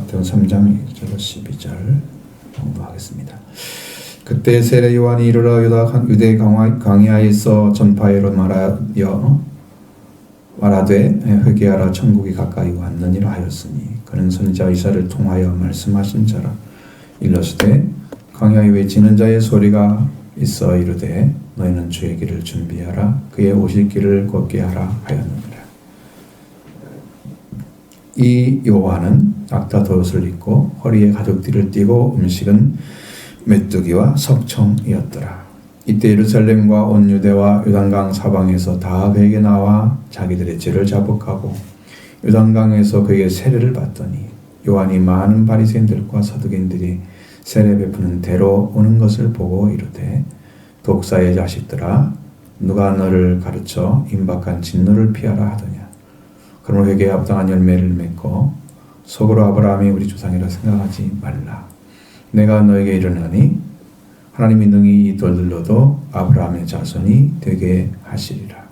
마태복음 3장 1절로 12절 공부하겠습니다. 그때 세례 요한이 이르러 유대 광야에서 전파하여 말하되 회개하라 천국이 가까이 왔느니라 하였으니 그는 선지자 이사야를 통하여 말씀하신 자라. 일러스되 광야에 외치는 자의 소리가 있어 이르되 너희는 주의 길을 준비하라 그의 오실 길을 걷게 하라 하였느니라. 이 요한은 악타옷을 입고 허리에 가죽띠를 띠고 음식은 메뚜기와 석청이었더라. 이때 예루살렘과 온 유대와 요단강 사방에서 다 그에게 나와 자기들의 죄를 자복하고 요단강에서 그에게 세례를 받더니 요한이 많은 바리새인들과 서두기인들이 세례 베푸는 대로 오는 것을 보고 이르되 독사의 자식들아 누가 너를 가르쳐 임박한 진노를 피하라 하더냐. 그러므로 회개에 합당한 열매를 맺고 속으로 아브라함이 우리 조상이라 생각하지 말라. 내가 너에게 이르노니 하나님이 능히 이 돌들로도 아브라함의 자손이 되게 하시리라.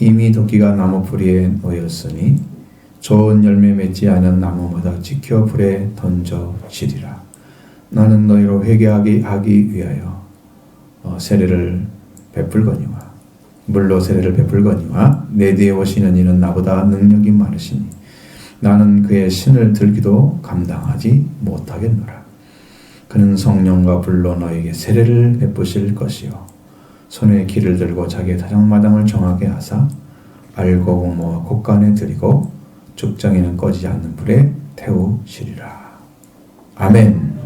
이미 도끼가 나무 뿌리에 놓였으니 좋은 열매 맺지 않은 나무마다 지켜 불에 던져지리라. 나는 너희로 회개하게 하기 위하여 세례를 베풀거니와 물로 세례를 베풀거니와 내 뒤에 오시는 이는 나보다 능력이 많으시니 나는 그의 신을 들기도 감당하지 못하겠노라. 그는 성령과 불로 너에게 세례를 베푸실 것이요 손에 기를 들고 자기의 타작마당을 정하게 하사 알고 모아 곳간에 들이고 죽정이는 꺼지지 않는 불에 태우시리라. 아멘.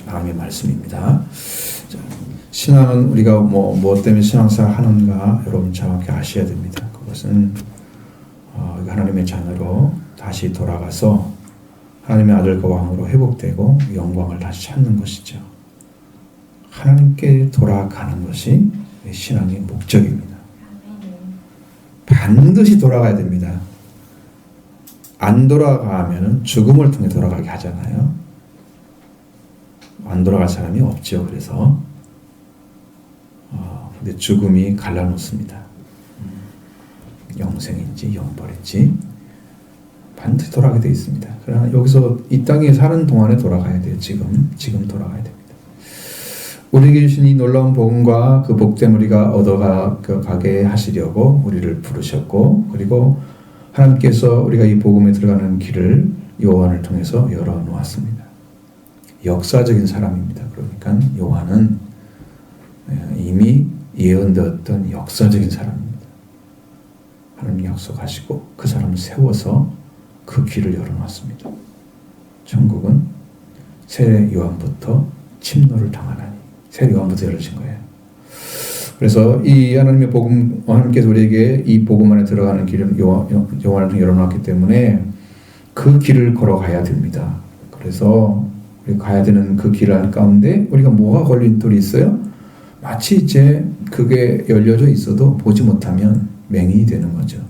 아멘 말씀입니다. 신앙은 우리가 무엇 때문에 신앙생활 하는가 여러분 정확히 아셔야 됩니다. 그것은 하나님의 자녀로 다시 돌아가서 하나님의 아들과 왕으로 회복되고 영광을 다시 찾는 것이죠. 하나님께 돌아가는 것이 신앙의 목적입니다. 반드시 돌아가야 됩니다. 안 돌아가면 죽음을 통해 돌아가게 하잖아요. 안 돌아갈 사람이 없죠. 그래서 근데 죽음이 갈라놓습니다. 영생인지 영벌인지 반드시 돌아가게 되어 있습니다. 그러나 여기서 이 땅에 사는 동안에 돌아가야 돼요. 지금 돌아가야 됩니다. 우리에게 주신 이 놀라운 복음과 그 복됨 우리가 얻어가게 하시려고 우리를 부르셨고 그리고 하나님께서 우리가 이 복음에 들어가는 길을 요한을 통해서 열어놓았습니다. 역사적인 사람입니다. 그러니까 요한은 이미 예언되었던 역사적인 사람입니다. 하나님 약속하시고 그 사람을 세워서 그 길을 열어놨습니다. 천국은 세례 요한부터 침노를 당하나니 세례 요한부터 열어진 거예요. 그래서 이 하나님의 복음, 하나님께서 우리에게 이 복음 안에 들어가는 길을 요한을 통해 열어놨기 때문에 그 길을 걸어가야 됩니다. 그래서 우리 가야 되는 그 길 가운데 우리가 뭐가 걸림돌이 있어요? 마치 이제 그게 열려져 있어도 보지 못하면 맹인이 되는 거죠.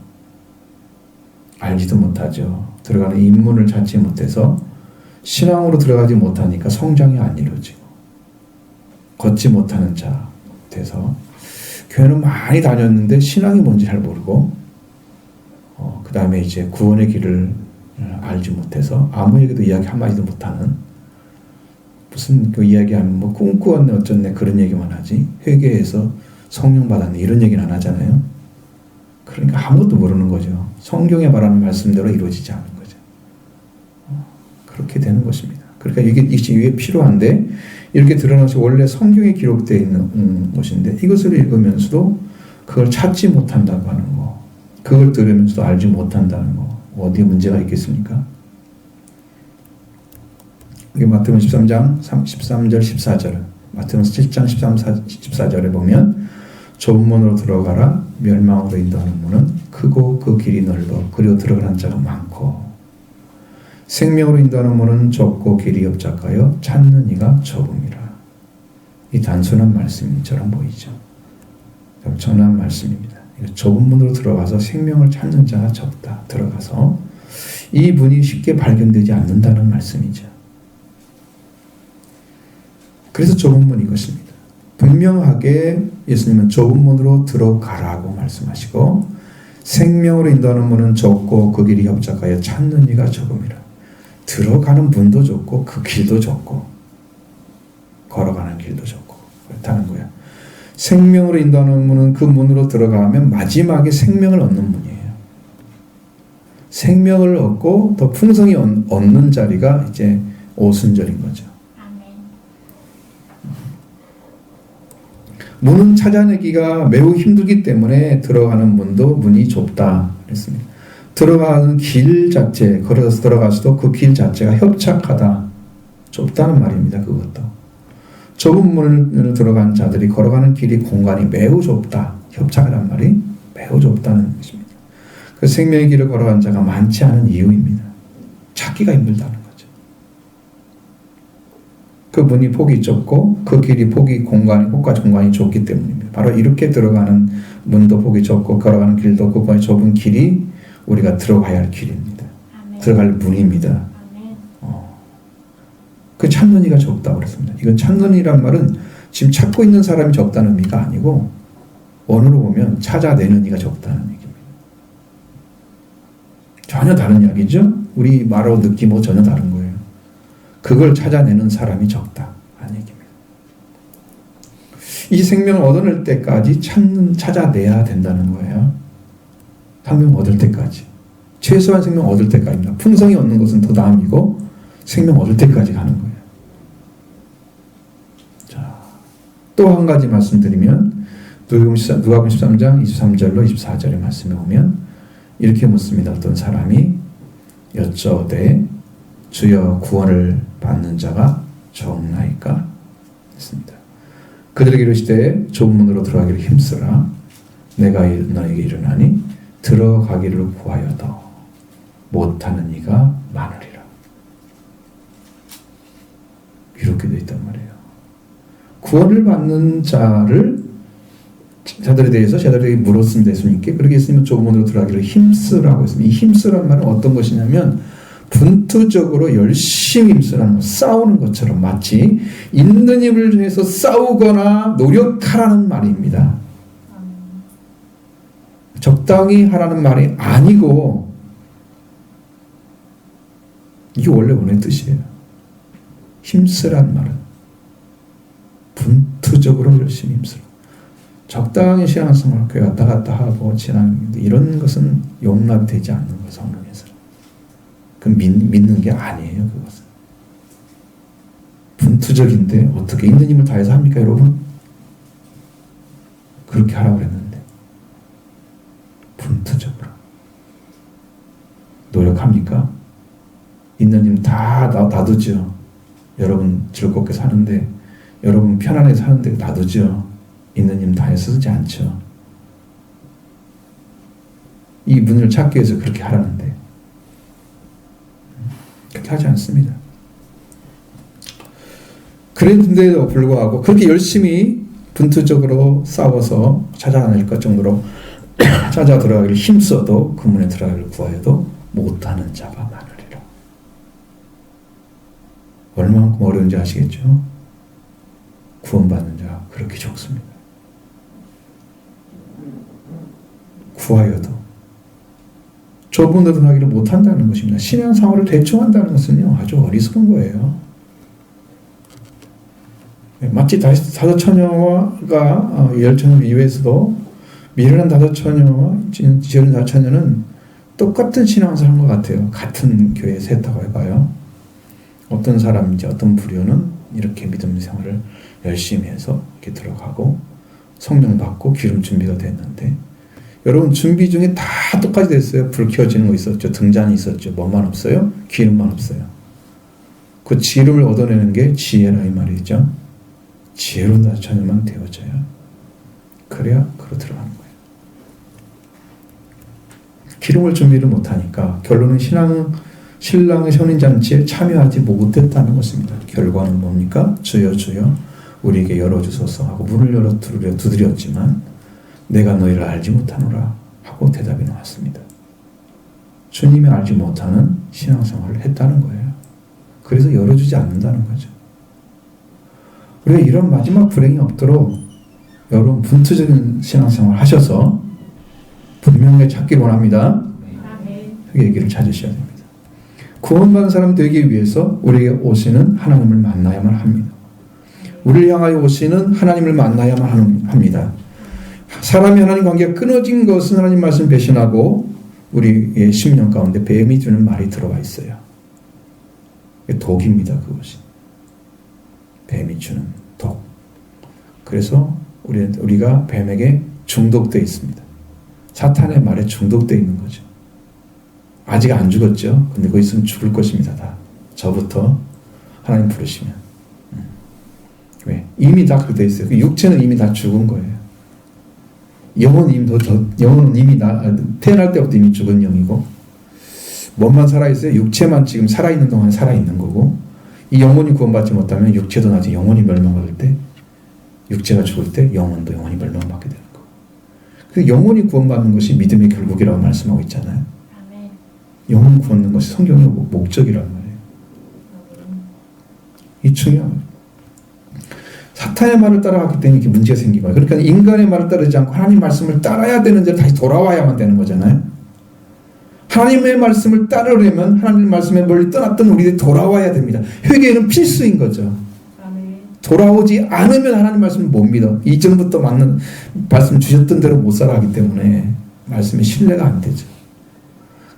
알지도 못하죠. 들어가는 입문을 찾지 못해서 신앙으로 들어가지 못하니까 성장이 안 이루어지고 걷지 못하는 자 돼서 교회는 많이 다녔는데 신앙이 뭔지 잘 모르고 그 다음에 이제 구원의 길을 알지 못해서 아무에게도 이야기 한마디도 못하는 무슨 그 이야기하면 꿈꾸었네 어쩌네 그런 얘기만 하지 회개해서 성령 받았네 이런 얘기는 안 하잖아요. 그러니까 아무것도 모르는 거죠. 성경에 말하는 말씀대로 이루어지지 않는 거죠. 그렇게 되는 것입니다. 그러니까 이게 필요한데 이렇게 드러나서 원래 성경에 기록되어 있는 것인데 이것을 읽으면서도 그걸 찾지 못한다고 하는 거 그걸 들으면서도 알지 못한다는 거 어디에 문제가 있겠습니까? 여기 마태복음 13장 13절 14절 마태복음 7장 14절에 보면 좁은 문으로 들어가라 멸망으로 인도하는 문은 크고 그 길이 넓어 그리고 들어가는 자가 많고 생명으로 인도하는 문은 좁고 길이 협착하여 찾는 이가 적음이라. 이 단순한 말씀처럼 보이죠. 엄청난 말씀입니다. 좁은 문으로 들어가서 생명을 찾는 자가 적다. 들어가서 이 문이 쉽게 발견되지 않는다는 말씀이죠. 그래서 좁은 문인 것입니다. 분명하게 예수님은 좁은 문으로 들어가라고 말씀하시고 생명으로 인도하는 문은 좁고 그 길이 협착하여 찾는 이가 적음이라. 들어가는 문도 좁고 그 길도 좁고 걸어가는 길도 좁고 그렇다는 거야. 생명으로 인도하는 문은 그 문으로 들어가면 마지막에 생명을 얻는 문이에요. 생명을 얻고 더 풍성히 얻는 자리가 이제 오순절인 거죠. 문은 찾아내기가 매우 힘들기 때문에 들어가는 문도 문이 좁다 그랬습니다. 들어가는 길 자체, 걸어서 들어가서도 그 길 자체가 협착하다, 좁다는 말입니다. 그것도 좁은 문을 들어간 자들이 걸어가는 길이 공간이 매우 좁다, 협착이란 말이 매우 좁다는 것입니다. 그 생명의 길을 걸어간 자가 많지 않은 이유입니다. 찾기가 힘들다는 거죠. 그 문이 폭이 좁고 그 길이 폭이 폭과 공간이 좁기 때문입니다. 바로 이렇게 들어가는 문도 폭이 좁고 걸어가는 길도 공간이 좁은 길이 우리가 들어가야 할 길입니다. 아멘. 들어갈 문입니다. 그 찾는 이가 적다고 그랬습니다. 이건 찾는 이란 말은 지금 찾고 있는 사람이 적다는 의미가 아니고 원어로 보면 찾아내는 이가 적다는 얘기입니다. 전혀 다른 이야기죠. 우리 말하고 느낌하고 전혀 다른 거예요. 그걸 찾아내는 사람이 적다 하는 얘기입니다. 이 생명을 얻어낼 때까지 찾아내야 된다는 거예요. 생명 얻을 때까지. 최소한 생명 얻을 때까지입니다. 풍성히 얻는 것은 더 다음이고 생명 얻을 때까지 가는 거예요. 자, 또 한 가지 말씀드리면 누가복음 13장 23절로 24절의 말씀에 오면 이렇게 묻습니다. 어떤 사람이 여쭤되 주여 구원을 받는 자가 적나이까? 했습니다. 그들에게 이르시되 좁은 문으로 들어가기를 힘쓰라. 내가 너에게 이르나니 들어가기를 구하여도 못하는 이가 많으리라. 이렇게 되어 있단 말이에요. 구원을 받는 자들에 대해서 제자들에게 물었습니다. 예수님께. 그렇게 예수님은 좁은 문으로 들어가기를 힘쓰라고 했습니다. 이 힘쓰라는 말은 어떤 것이냐면 분투적으로 열심히 힘쓰라는 것, 싸우는 것처럼 마치 있는 힘을 위해서 싸우거나 노력하라는 말입니다. 적당히 하라는 말이 아니고 이게 원래 원의 뜻이에요. 힘쓰란 말은 분투적으로 열심히 힘쓰라. 적당히 신앙생활 교회 왔다 갔다 하고 지나는데 이런 것은 용납이 되지 않는 거예요. 성경에서는. 그건 믿는 게 아니에요. 그것은. 분투적인데 어떻게 있는 힘을 다해서 합니까 여러분? 그렇게 하라고 그랬는데 분투적으로 노력합니까? 있는 힘 다 놔두죠. 여러분 즐겁게 사는데 여러분 편안하게 사는데 놔두죠. 있는 힘 다해서 쓰지 않죠. 이 문을 찾기 위해서 그렇게 하라는데 그렇게 하지 않습니다. 그랬는데도 불구하고 그렇게 열심히 분투적으로 싸워서 찾아낼 것 정도로 찾아 들어가기를 힘써도 그 문에 들어가기를 구하여도 못하는 자가 많으리라. 얼마만큼 어려운지 아시겠죠? 구원받는 자가 그렇게 적습니다. 구하여도 좁은 데로 들어가기를 못한다는 것입니다. 신앙생활을 대충 한다는 것은요 아주 어리석은 거예요. 마치 다섯처녀가 열처녀 이외에서도 미련한 다섯처녀와 지혜로운 다섯처녀는 똑같은 신앙생활인 것 같아요. 같은 교회에서 했다고 해봐요. 어떤 사람인지 어떤 부류는 이렇게 믿음 생활을 열심히 해서 이렇게 들어가고 성령 받고 기름 준비가 됐는데 여러분 준비 중에 다 똑같이 됐어요. 불 켜지는 거 있었죠. 등잔이 있었죠. 뭐만 없어요? 기름만 없어요. 그 기름을 얻어내는 게 지혜라 이 말이죠. 지혜로운 다섯처녀만 되어져요. 그래야 그로 들어가는 거예요. 기름을 준비를 못하니까 결론은 신랑의 혼인잔치에 참여하지 못했다는 것입니다. 결과는 뭡니까? 주여 주여 우리에게 열어주소서 하고 문을 두드렸지만 내가 너희를 알지 못하노라 하고 대답이 나왔습니다. 주님이 알지 못하는 신앙생활을 했다는 거예요. 그래서 열어주지 않는다는 거죠. 우리가 이런 마지막 불행이 없도록 여러분 분투적인 신앙생활 하셔서 분명히 찾기를 원합니다. 회개의 길을 찾으셔야 됩니다. 구원받은 사람 되기 위해서 우리에게 오시는 하나님을 만나야만 합니다. 우리를 향하여 오시는 하나님을 만나야만 합니다. 사람이 하나님 관계가 끊어진 것은 하나님 말씀 배신하고 우리의 심령 가운데 뱀이 주는 말이 들어와 있어요. 독입니다. 그것이. 뱀이 주는 독. 그래서 우리가 뱀에게 중독되어 있습니다. 사탄의 말에 중독되어 있는 거죠. 아직 안 죽었죠. 근데 거기 있으면 죽을 것입니다. 다. 저부터 하나님 부르시면. 왜? 이미 다 그렇게 되어 있어요. 육체는 이미 다 죽은 거예요. 영혼은 이미 태어날 때부터 이미 죽은 영이고, 몸만 살아있어요. 육체만 지금 살아있는 동안 살아있는 거고, 이 영혼이 구원받지 못하면 육체도 나중에 영혼이 멸망받을 때, 육체가 죽을 때 영혼도 영혼이 멸망받게 되는 거고. 그래서 영혼이 구원받는 것이 믿음의 결국이라고 말씀하고 있잖아요. 영혼 구원하는 것이 성경의 목적이란 말이에요. 이 중요합니다. 사탄의 말을 따라갔기 때문에 이렇게 문제가 생긴 거예요. 그러니까 인간의 말을 따르지 않고 하나님 말씀을 따라야 되는데 다시 돌아와야만 되는 거잖아요. 하나님의 말씀을 따르려면 하나님의 말씀에 멀리 떠났던 우리들이 돌아와야 됩니다. 회개는 필수인 거죠. 돌아오지 않으면 하나님 말씀을 못 믿어. 이전부터 맞는 말씀 주셨던 대로 못 살아가기 때문에 말씀이 신뢰가 안 되죠.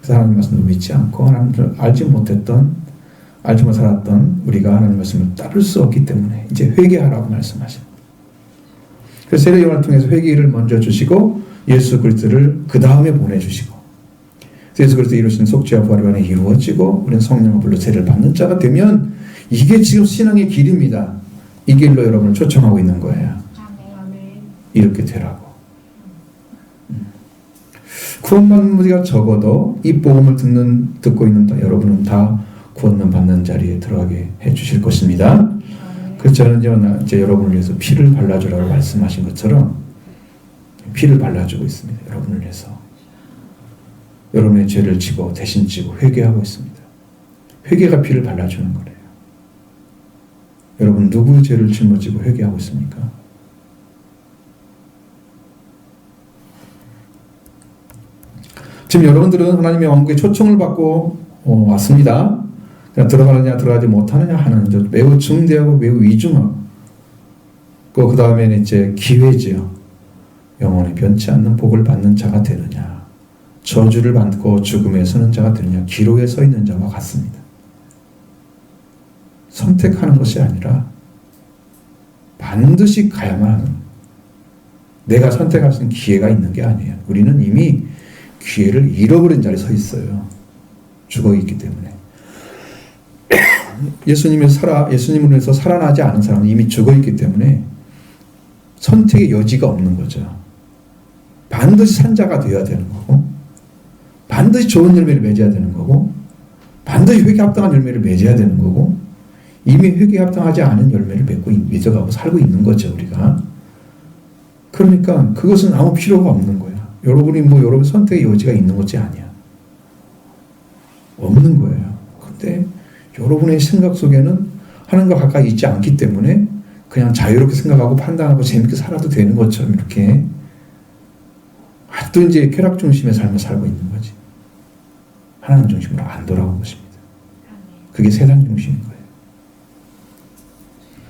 그래서 하나님 말씀을 믿지 않고 하나님을 알지 못했던, 알지 못 살았던 우리가 하나님 말씀을 따를 수 없기 때문에 이제 회개하라고 말씀하십니다. 그래서 세례 요한을 통해서 회개를 먼저 주시고 예수 그리스도를 그 다음에 보내주시고, 예수 그리스도 이루신 속죄와 부활이 안에 이루어지고 우리는 성령과 불로 세례를 받는 자가 되면 이게 지금 신앙의 길입니다. 이 길로 여러분을 초청하고 있는 거예요. 이렇게 되라고. 구원받는 우리가 적어도 이 복음을 듣고 있는 여러분은 다 구원만 받는 자리에 들어가게 해주실 것입니다. 그래서 저는 이제 여러분을 위해서 피를 발라주라고 말씀하신 것처럼 피를 발라주고 있습니다. 여러분을 위해서. 여러분의 죄를 지고 대신 지고 회개하고 있습니다. 회개가 피를 발라주는 거래요. 여러분 누구의 죄를 짊어지고 회개하고 있습니까? 지금 여러분들은 하나님의 왕국에 초청을 받고 왔습니다. 그냥 들어가느냐 들어가지 못하느냐 하는 매우 중대하고 매우 위중하고, 그 다음에는 이제 기회지요. 영원히 변치 않는 복을 받는 자가 되느냐, 저주를 받고 죽음에 서는 자가 되느냐, 기로에 서 있는 자와 같습니다. 선택하는 것이 아니라 반드시 가야만 하는, 내가 선택할 수 있는 기회가 있는 게 아니에요. 우리는 이미 기회를 잃어버린 자리에 서 있어요. 죽어 있기 때문에. 예수님을 위해서 살아나지 않은 사람은 이미 죽어 있기 때문에 선택의 여지가 없는 거죠. 반드시 산자가 되어야 되는 거고, 반드시 좋은 열매를 맺어야 되는 거고, 반드시 회개에 합당한 열매를 맺어야 되는 거고, 이미 회개에 합당하지 않은 열매를 맺어가고 살고 있는 거죠, 우리가. 그러니까 그것은 아무 필요가 없는 거야. 여러분이 여러분 선택의 여지가 있는 것이 아니야. 없는 거예요. 근데 여러분의 생각 속에는 하나님과 가까이 있지 않기 때문에 그냥 자유롭게 생각하고 판단하고 재밌게 살아도 되는 것처럼 이렇게 아직도 이제 쾌락 중심의 삶을 살고 있는 거지. 하나님 중심으로 안 돌아온 것입니다. 그게 세상 중심인 거예요.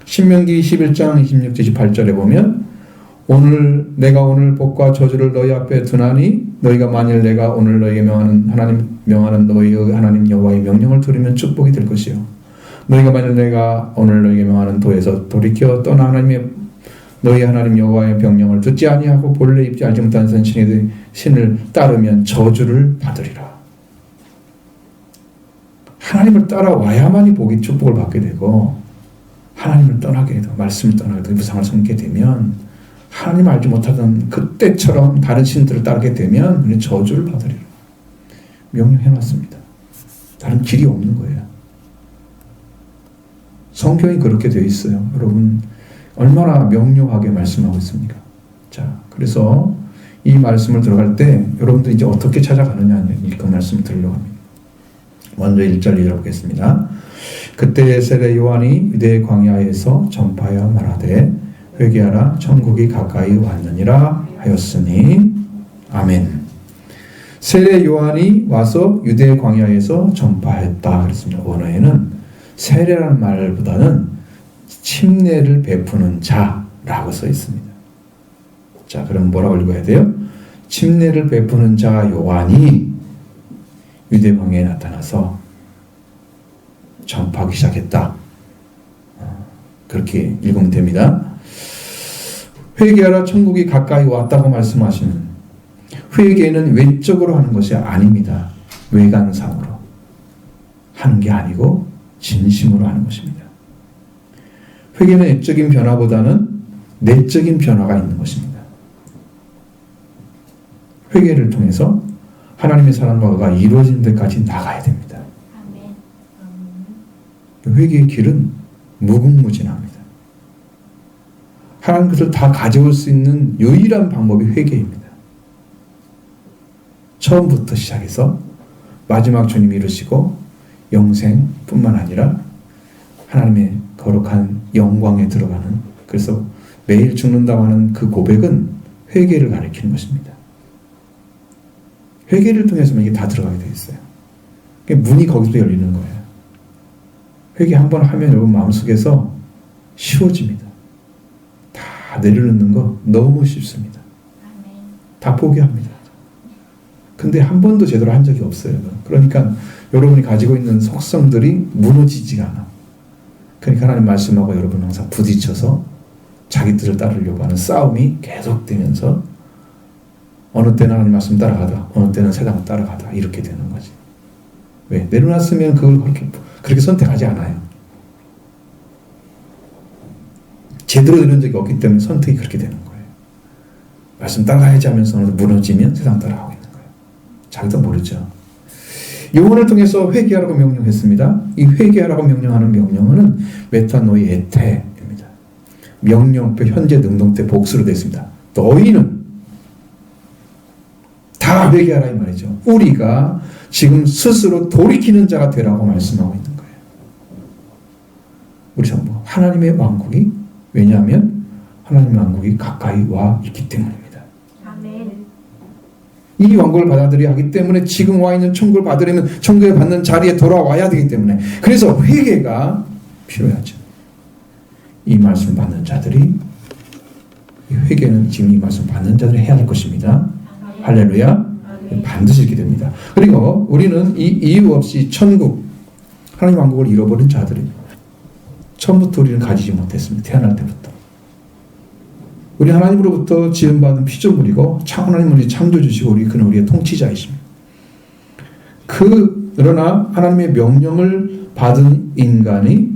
신명기 21장 26절 28절에 보면 내가 오늘 복과 저주를 너희 앞에 두나니 너희가 만일 내가 오늘 너희에게 명하는 너희의 하나님 여호와의 명령을 들으면 축복이 될 것이요, 너희가 만일 내가 오늘 너희에게 명하는 도에서 돌이켜 떠나 너희 하나님 여호와의 명령을 듣지 아니하고 본래 입지 알지 못한 신을 따르면 저주를 받으리라. 하나님을 따라와야만이 복이 축복을 받게 되고, 하나님을 떠나게 해도 말씀을 떠나게 되고 무상을 섬기게 되면 하나님 알지 못하던 그때처럼 다른 신들을 따르게 되면 우리는 저주를 받으리라. 명령해놨습니다. 다른 길이 없는 거예요. 성경이 그렇게 되어 있어요. 여러분 얼마나 명료하게 말씀하고 있습니까? 자, 그래서 이 말씀을 들어갈 때 여러분들 이제 어떻게 찾아가느냐 그 말씀을 들으려고 합니다. 먼저 1절 읽어보겠습니다. 그때 세례 요한이 유대 광야에서 전파하여 말하되 회개하라 천국이 가까이 왔느니라 하였으니. 아멘. 세례 요한이 와서 유대 광야에서 전파했다 그랬습니다. 원어에는 세례라는 말보다는 침례를 베푸는 자라고 써 있습니다. 자, 그럼 뭐라고 읽어야 돼요? 침례를 베푸는 자 요한이 유대 광야에 나타나서 전파하기 시작했다. 그렇게 읽으면 됩니다. 회개하라 천국이 가까이 왔다고 말씀하시는 회개는 외적으로 하는 것이 아닙니다. 외관상으로 하는 게 아니고 진심으로 하는 것입니다. 회개는 외적인 변화보다는 내적인 변화가 있는 것입니다. 회개를 통해서 하나님의 사랑과 이루어지는 데까지 나가야 됩니다. 회개의 길은 무궁무진합니다. 하나님 것을 다 가져올 수 있는 유일한 방법이 회개입니다. 처음부터 시작해서 마지막 주님이 이루시고 영생뿐만 아니라 하나님의 거룩한 영광에 들어가는, 그래서 매일 죽는다고 하는 그 고백은 회개를 가리키는 것입니다. 회개를 통해서만 이게 다 들어가게 되어 있어요. 문이 거기서 열리는 거예요. 회개 한번 하면 여러분 마음속에서 쉬워집니다. 다 내려놓는 거 너무 쉽습니다. 다 포기합니다. 근데 한 번도 제대로 한 적이 없어요. 그러니까 여러분이 가지고 있는 속성들이 무너지지가 않아. 그러니까 하나님 말씀하고 여러분 항상 부딪혀서 자기 뜻을 따르려고 하는 싸움이 계속되면서 어느 때는 하나님 말씀 따라가다, 어느 때는 세상 따라가다, 이렇게 되는 거지. 왜? 내려놨으면 그걸 그렇게 선택하지 않아요. 제대로 되는 적이 없기 때문에 선택이 그렇게 되는 거예요. 말씀 따라가야지 하면서 무너지면 세상 따라가고 있는 거예요. 자기도 모르죠. 요한을 통해서 회개하라고 명령했습니다. 이 회개하라고 명령하는 명령어는 메타노이 에테입니다. 명령표 현재 능동태 복수로 되어 있습니다. 너희는 다 회개하라 이 말이죠. 우리가 지금 스스로 돌이키는 자가 되라고 말씀하고 있는 거예요. 우리 전부 하나님의 왕국이, 왜냐하면 하나님의 왕국이 가까이 와 있기 때문입니다. 아멘. 이 왕국을 받아들여야 하기 때문에 지금 와 있는 천국을 받으려면 천국에 받는 자리에 돌아와야 되기 때문에, 그래서 회개가 필요하죠. 이 말씀 받는 자들이, 이 회개는 지금 이 말씀 받는 자들이 해야 할 것입니다. 할렐루야. 반드시 이렇게 됩니다. 그리고 우리는 이 이유 없이 천국, 하나님 왕국을 잃어버린 자들입니다. 처음부터 우리는 가지지 못했습니다. 태어날 때부터. 우리 하나님으로부터 지음받은 피조물이고 하나님은 우리 창조주시고 그는 우리의 통치자이십니다. 그러나 하나님의 명령을 받은 인간이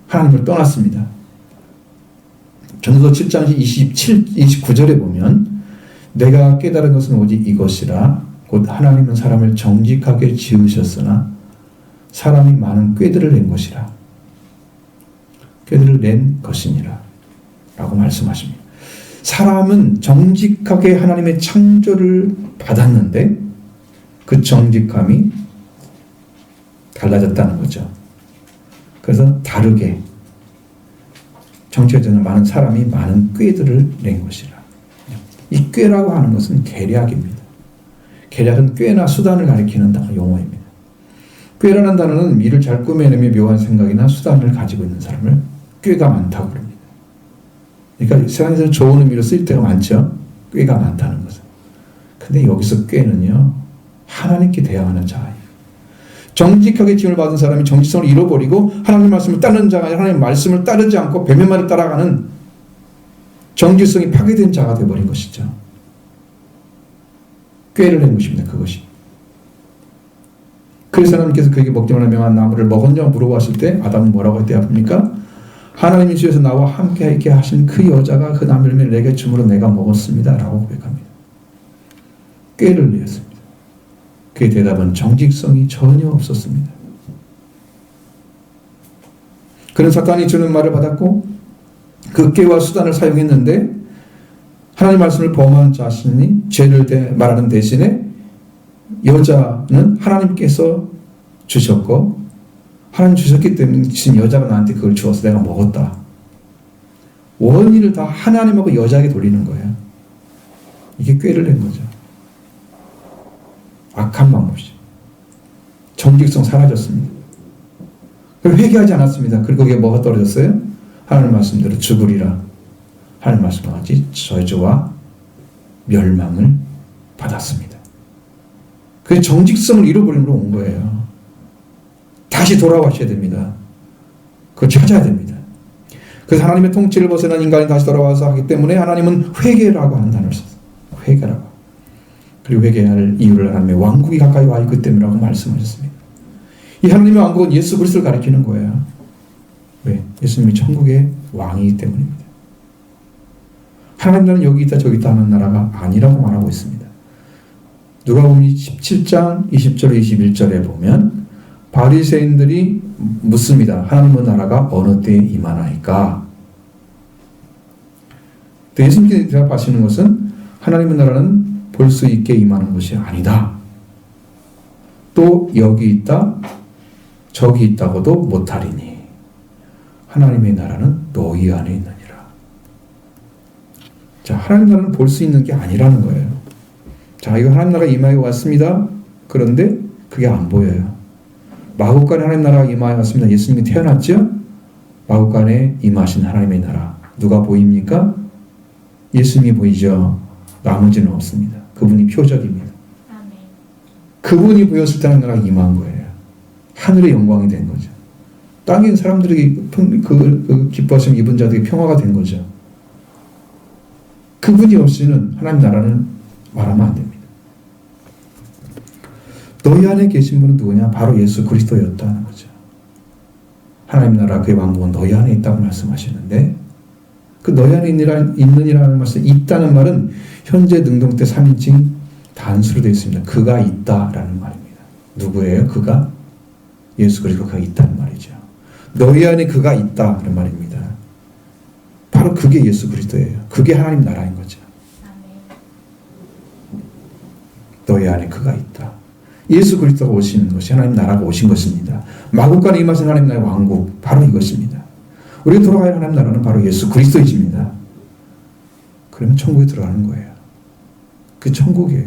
하나님을 떠났습니다. 전도서 7장 29절에 보면 내가 깨달은 것은 오직 이것이라 곧 하나님은 사람을 정직하게 지으셨으나 사람이 많은 꾀들을 낸 것이라. 꾀들을 낸 것이니라 라고 말씀하십니다. 사람은 정직하게 하나님의 창조를 받았는데 그 정직함이 달라졌다는 거죠. 그래서 다르게 정치적으로 많은 사람이 많은 꾀들을 낸 것이라. 이 꾀라고 하는 것은 계략입니다. 계략은 꾀나 수단을 가리키는 용어입니다. 꾀라는 단어는 일을 잘 꾸며내며 묘한 생각이나 수단을 가지고 있는 사람을 꾀가 많다고 그럽니다. 그러니까 세상에서 좋은 의미로 쓸 때가 많죠. 꾀가 많다는 것은. 근데 여기서 꾀는요, 하나님께 대항하는 자예요. 정직하게 지음을 받은 사람이 정직성을 잃어버리고 하나님 말씀을 따르는 자가 아니라 하나님 말씀을 따르지 않고 뱀의 말을 따라가는 정직성이 파괴된 자가 되어버린 것이죠. 꾀를 낸 것입니다. 그것이. 그래서 하나님께서 그에게 먹지 말라 명한 나무를 먹었냐고 물어봤을 때 아담은 뭐라고 대답합니까? 하나님이 주에서 나와 함께 있게 하신 그 여자가 그 나무 열매를 내게 주므로 내가 먹었습니다 라고 고백합니다. 꾀를 내었습니다. 그의 대답은 정직성이 전혀 없었습니다. 그는 사탄이 주는 말을 받았고 그 꾀와 수단을 사용했는데 하나님 말씀을 범한 자신이 죄를 말하는 대신에 여자는 하나님께서 주셨고 하나님 주셨기 때문에 지금 여자가 나한테 그걸 주어서 내가 먹었다. 원인을 다 하나님하고 여자에게 돌리는 거예요. 이게 꾀를 낸 거죠. 악한 방법이죠. 정직성 사라졌습니다. 회개하지 않았습니다. 그리고 거기에 뭐가 떨어졌어요? 하나님 말씀대로 죽으리라. 하나님 말씀하지 저주와 멸망을 받았습니다. 그 정직성을 잃어버림으로 온 거예요. 다시 돌아와셔야 됩니다. 그걸 찾아야 됩니다. 그래서 하나님의 통치를 벗어난 인간이 다시 돌아와서 하기 때문에 하나님은 회개라고 하는 단어를 썼어요. 회개라고. 그리고 회개할 이유를 하나님의 왕국이 가까이 와 있기 때문이라고 말씀하셨습니다. 이 하나님의 왕국은 예수 그리스도를 가리키는 거예요. 왜? 예수님이 천국의 왕이기 때문입니다. 하나님 나라는 여기 있다 저기 있다 하는 나라가 아니라고 말하고 있습니다. 누가복음 17장 20절 21절에 보면 바리새인들이 묻습니다. 하나님의 나라가 어느 때에 임하나이까? 예수님께서 대답하시는 것은 하나님의 나라는 볼 수 있게 임하는 것이 아니다. 또 여기 있다 저기 있다고도 못하리니 하나님의 나라는 너희 안에 있느니라. 자, 하나님 나라는 볼 수 있는 게 아니라는 거예요. 자, 이거 하나님 나라가 임하여 왔습니다. 그런데 그게 안 보여요. 마국간에 하나님 나라가 임하여 왔습니다. 예수님이 태어났죠? 마국간에 임하신 하나님의 나라. 누가 보입니까? 예수님이 보이죠. 나머지는 없습니다. 그분이 표적입니다. 그분이 보였을 때 하나님 나라가 임한 거예요. 하늘의 영광이 된 거죠. 땅에 사람들에게 기뻐하시면 입은 자들에게 평화가 된 거죠. 그분이 없이는 하나님 나라는 말하면 안 됩니다. 너희 안에 계신 분은 누구냐? 바로 예수 그리스도였다는 거죠. 하나님 나라 그의 왕국은 너희 안에 있다고 말씀하시는데 그 너희 안에 있느니라는 말씀, 있다는 말은 현재 능동태 3인칭 단수로 되어 있습니다. 그가 있다라는 말입니다. 누구예요? 그가? 예수 그리스도가 있다는 말이죠. 너희 안에 그가 있다는 말입니다. 바로 그게 예수 그리스도예요. 그게 하나님 나라인 거죠. 너희 안에 그가 있다. 예수 그리스도가 오시는 것이 하나님 나라가 오신 것입니다. 마국간에 임하신 하나님 나라의 왕국 바로 이것입니다. 우리가 돌아가야 하나님 나라는 바로 예수 그리스도이십니다. 그러면 천국에 들어가는 거예요. 그 천국이에요.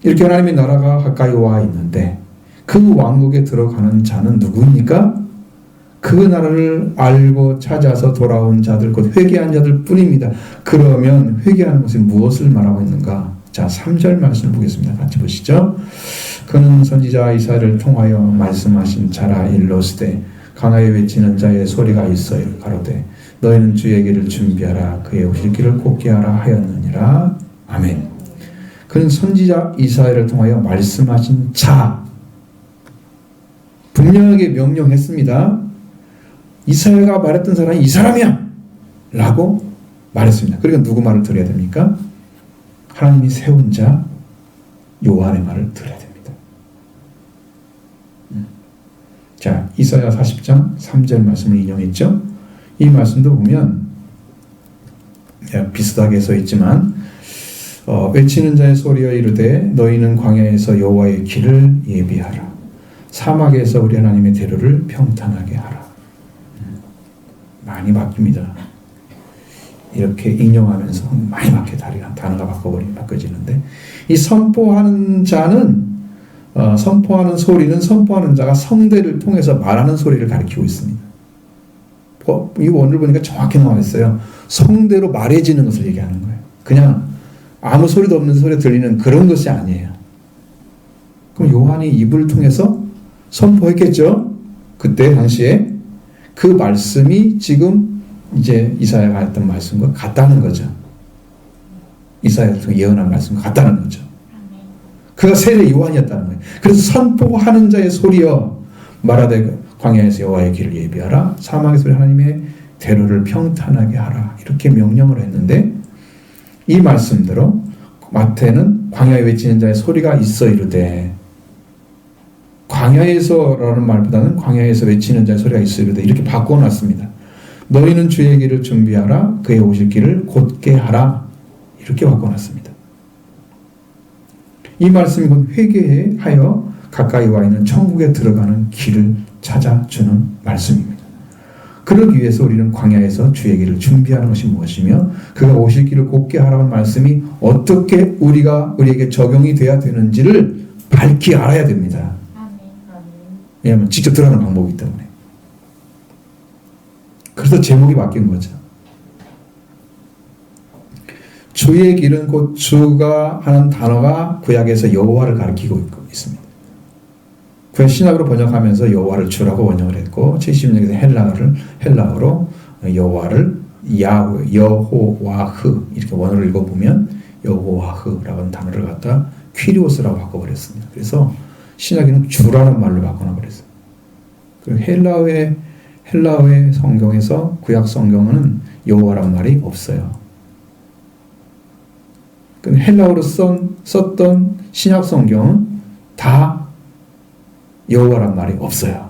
이렇게 하나님의 나라가 가까이 와 있는데 그 왕국에 들어가는 자는 누구입니까? 그 나라를 알고 찾아서 돌아온 자들, 곧 회개한 자들 뿐입니다. 그러면 회개하는 것이 무엇을 말하고 있는가? 자, 3절 말씀을 보겠습니다. 같이 보시죠. 그는 선지자 이사야를 통하여 말씀하신 자라 일러스되 강하여 외치는 자의 소리가 있어요. 가로되 너희는 주의 길을 준비하라. 그의 오실 길을 곧게 하라 하였느니라. 아멘. 그는 선지자 이사야를 통하여 말씀하신 자. 분명하게 명령했습니다. 이사야가 말했던 사람이 이 사람이야! 라고 말했습니다. 그러니까 누구 말을 들어야 됩니까? 하나님이 세운 자 요한의 말을 들어야 됩니다. 자, 이사야 40장 3절 말씀을 인용했죠. 이 말씀도 보면 비슷하게 써 있지만 외치는 자의 소리여 이르되 너희는 광야에서 여호와의 길을 예비하라. 사막에서 우리 하나님의 대로를 평탄하게 하라. 많이 바뀝니다. 이렇게 인용하면서 많이 단어가 바꿔지는데 이 선포하는 자는 선포하는 소리는 선포하는 자가 성대를 통해서 말하는 소리를 가리키고 있습니다. 이 원을 보니까 정확히 나와 있어요. 성대로 말해지는 것을 얘기하는 거예요. 그냥 아무 소리도 없는 소리가 들리는 그런 것이 아니에요. 그럼 요한이 입을 통해서 선포했겠죠? 그때 당시에 그 말씀이 지금 이제 이사야가 했던 말씀과 같다는 거죠. 이사야를 통해 예언한 말씀과 같다는 거죠. 그가 세례 요한이었다는 거예요. 그래서 선포하는 자의 소리여 말하되 광야에서 여호와의 길을 예비하라. 사막에서 하나님의 대로를 평탄하게 하라. 이렇게 명령을 했는데 이 말씀대로 마태는 광야에 외치는 자의 소리가 있어 이르되 광야에서라는 말보다는 광야에서 외치는 자의 소리가 있어 이르되 이렇게 바꿔놨습니다. 너희는 주의 길을 준비하라. 그의 오실 길을 곧게 하라. 이렇게 바꿔놨습니다. 이 말씀이 곧 회개하여 가까이 와 있는 천국에 들어가는 길을 찾아주는 말씀입니다. 그러기 위해서 우리는 광야에서 주의 길을 준비하는 것이 무엇이며 그가 오실 길을 곱게 하라는 말씀이 어떻게 우리에게 적용이 돼야 되는지를 밝히 알아야 됩니다. 왜냐하면 직접 들어가는 방법이기 때문에. 그래서 제목이 바뀐 거죠. 주의 길은 곧 주가 하는 단어가 구약에서 여호와를 가리키고 있습니다. 구약 신약으로 번역하면서 여호와를 주라고 번역을 했고 70년에서 헬라어로 여호와를 여호와흐 이렇게 원어를 읽어보면 여호와흐라는 단어를 갖다 퀴리오스라고 바꿔버렸습니다. 그래서 신약에는 주라는 말로 바꿔버렸어요. 헬라어의 성경에서 구약 성경은 여호와란 말이 없어요. 헬라어로 썼던 신약 성경은 다 여호와란 말이 없어요.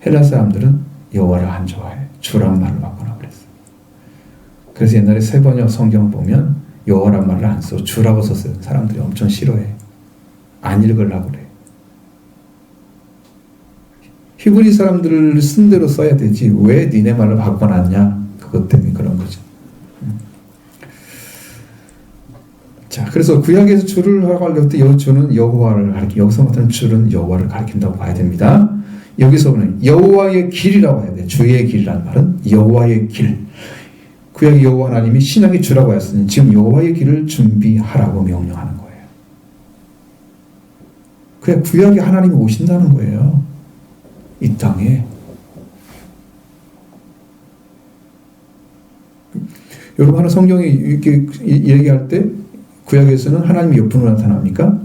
헬라 사람들은 여호와를 안 좋아해. 주란 말로 바꿔놔버렸어요. 그래서 옛날에 세번역 성경을 보면 여호와란 말을 안 써. 주라고 썼어요. 사람들이 엄청 싫어해. 안 읽으려고 그래. 히브리 사람들을 쓴 대로 써야 되지. 왜 니네 말로 바꿔놨냐. 그것 때문에 그런 거죠. 자, 그래서 구약에서 주를 가리킬 때 이 주는 여호와를 가리키. 여기서 말하는 주는 여호와를 가리킨다고 봐야 됩니다. 여기서는 여호와의 길이라고 해야 돼. 주의 길이라는 말은 여호와의 길. 구약의 여호와 하나님이 신약의 주라고 했으니 지금 여호와의 길을 준비하라고 명령하는 거예요. 그냥 구약의 하나님이 오신다는 거예요. 이 땅에. 여러분 하나 성경이 이렇게 얘기할 때 구약에서는 하나님이 몇 분으로 나타납니까?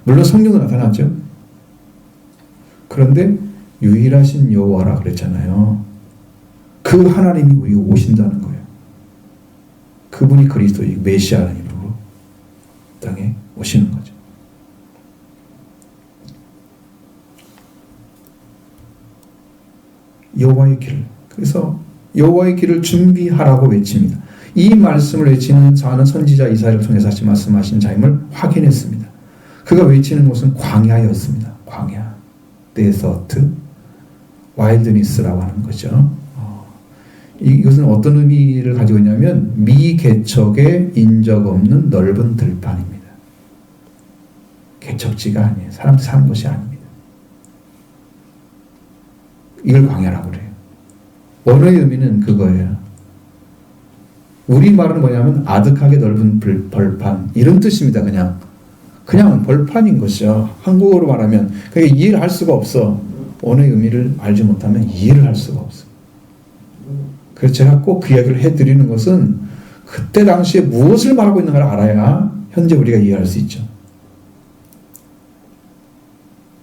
물론 성령도 나타나죠. 그런데 유일하신 여호와라 그랬잖아요. 그 하나님이 우리가 오신다는 거예요. 그분이 그리스도의 메시아라는 이름으로 땅에 오시는 거죠. 여호와의 길. 그래서 여호와의 길을 준비하라고 외칩니다. 이 말씀을 외치는 자는 선지자 이사야를 통해서 다시 말씀하신 자임을 확인했습니다. 그가 외치는 곳은 광야였습니다. 광야, 데서트, 와일드니스라고 하는 거죠. 이것은 어떤 의미를 가지고 있냐면 미개척에 인적 없는 넓은 들판입니다. 개척지가 아니에요. 사람들 사는 곳이 아닙니다. 이걸 광야라고 그래요. 원어의 의미는 그거예요. 우리말은 뭐냐면 아득하게 넓은 벌판 이런 뜻입니다. 그냥 벌판인 것이죠. 한국어로 말하면 그게 이해를 할 수가 없어. 언어의 의미를 알지 못하면 이해를 할 수가 없어. 그래서 제가 꼭 그 이야기를 해드리는 것은 그때 당시에 무엇을 말하고 있는 걸 알아야 현재 우리가 이해할 수 있죠.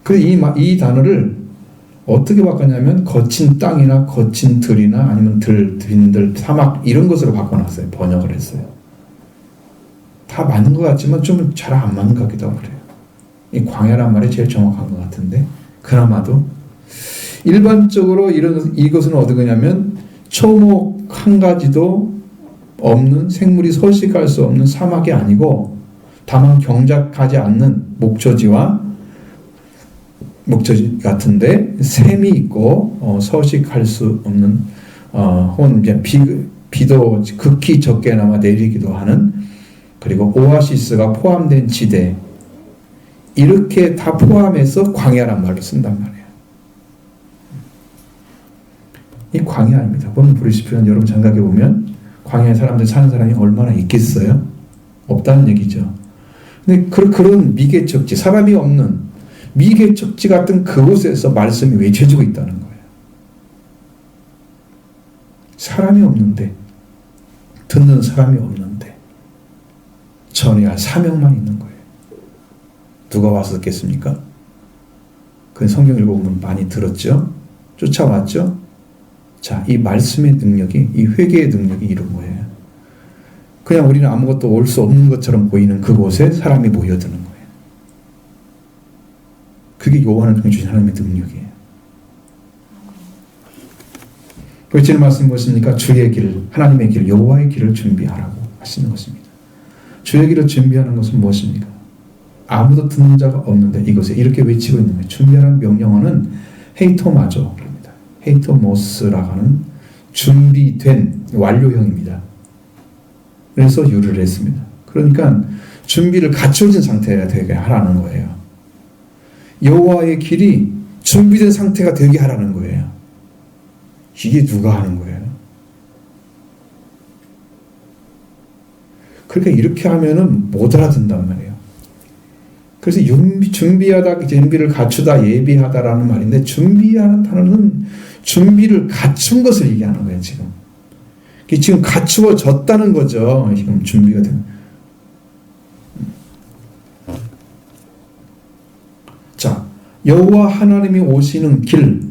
그래서 이 단어를 어떻게 바꿨냐면 거친 땅이나 거친 들이나 아니면 빈들, 사막 이런 것으로 바꿔놨어요. 번역을 했어요. 다 맞는 것 같지만 좀 잘 안 맞는 것 같기도 하고 그래요. 이 광야란 말이 제일 정확한 것 같은데 그나마도 일반적으로 이것은 어디냐면 초목 한 가지도 없는 생물이 서식할 수 없는 사막이 아니고 다만 경작하지 않는 목초지 같은데 샘이 있고 서식할 수 없는 혹은 비도 극히 적게나마 내리기도 하는 그리고 오아시스가 포함된 지대 이렇게 다 포함해서 광야란 말로 쓴단 말이에요. 이 광야입니다. 오늘 보시면 여러분 생각해 보면 광야에 사람들 사는 사람이 얼마나 있겠어요? 없다는 얘기죠. 근데 그런 미개척지 사람이 없는 미개척지 같은 그곳에서 말씀이 외쳐지고 있다는 거예요. 사람이 없는데 듣는 사람이 없는데 전해야 사명만 있는 거예요. 누가 와서 듣겠습니까? 그 성경 읽어보면 많이 들었죠? 쫓아왔죠? 자, 이 말씀의 능력이 이 회개의 능력이 이런 거예요. 그냥 우리는 아무것도 올 수 없는 것처럼 보이는 그곳에 사람이 모여드는 거예요. 그게 요한을 통해 주신 하나님의 능력이에요. 외치는 말씀이 무엇입니까? 주의 길, 하나님의 길, 여호와의 길을 준비하라고 하시는 것입니다. 주의 길을 준비하는 것은 무엇입니까? 아무도 듣는 자가 없는데 이것에 이렇게 외치고 있는 거예요. 준비하라는 명령어는 헤이토마조 그럽니다. 헤이토모스라고 하는 준비된 완료형입니다. 그래서 유를 했습니다. 그러니까 준비를 갖춰진 상태가 되게 하라는 거예요. 여호와의 길이 준비된 상태가 되게 하라는 거예요. 이게 누가 하는 거예요? 그러니까 이렇게 하면은 못 알아듣는단 말이에요. 그래서 준비를 갖추다, 예비하다라는 말인데, 준비하는 단어는 준비를 갖춘 것을 얘기하는 거예요, 지금. 지금 갖추어졌다는 거죠. 지금 준비가 되면. 자, 여호와 하나님이 오시는 길,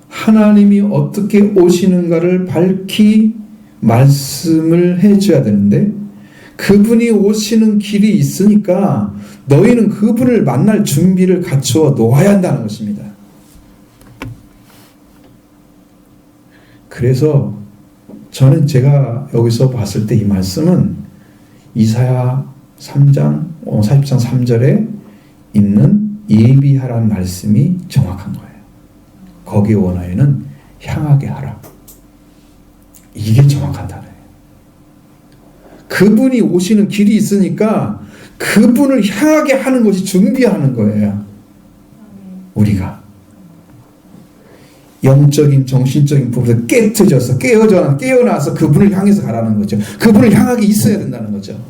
하나님이 어떻게 오시는가를 밝히 말씀을 해줘야 되는데, 그분이 오시는 길이 있으니까 너희는 그분을 만날 준비를 갖추어 놓아야 한다는 것입니다. 그래서 저는 제가 여기서 봤을 때 이 말씀은 이사야 3장 43장 3절에 있는 예비하라는 말씀이 정확한 거예요. 거기에 원하여는 향하게 하라. 이게 정확한 단어예요. 그분이 오시는 길이 있으니까 그분을 향하게 하는 것이 준비하는 거예요. 우리가 영적인 정신적인 부분에서 깨어나서 그분을 향해서 가라는 거죠. 그분을 향하게 있어야 된다는 거죠.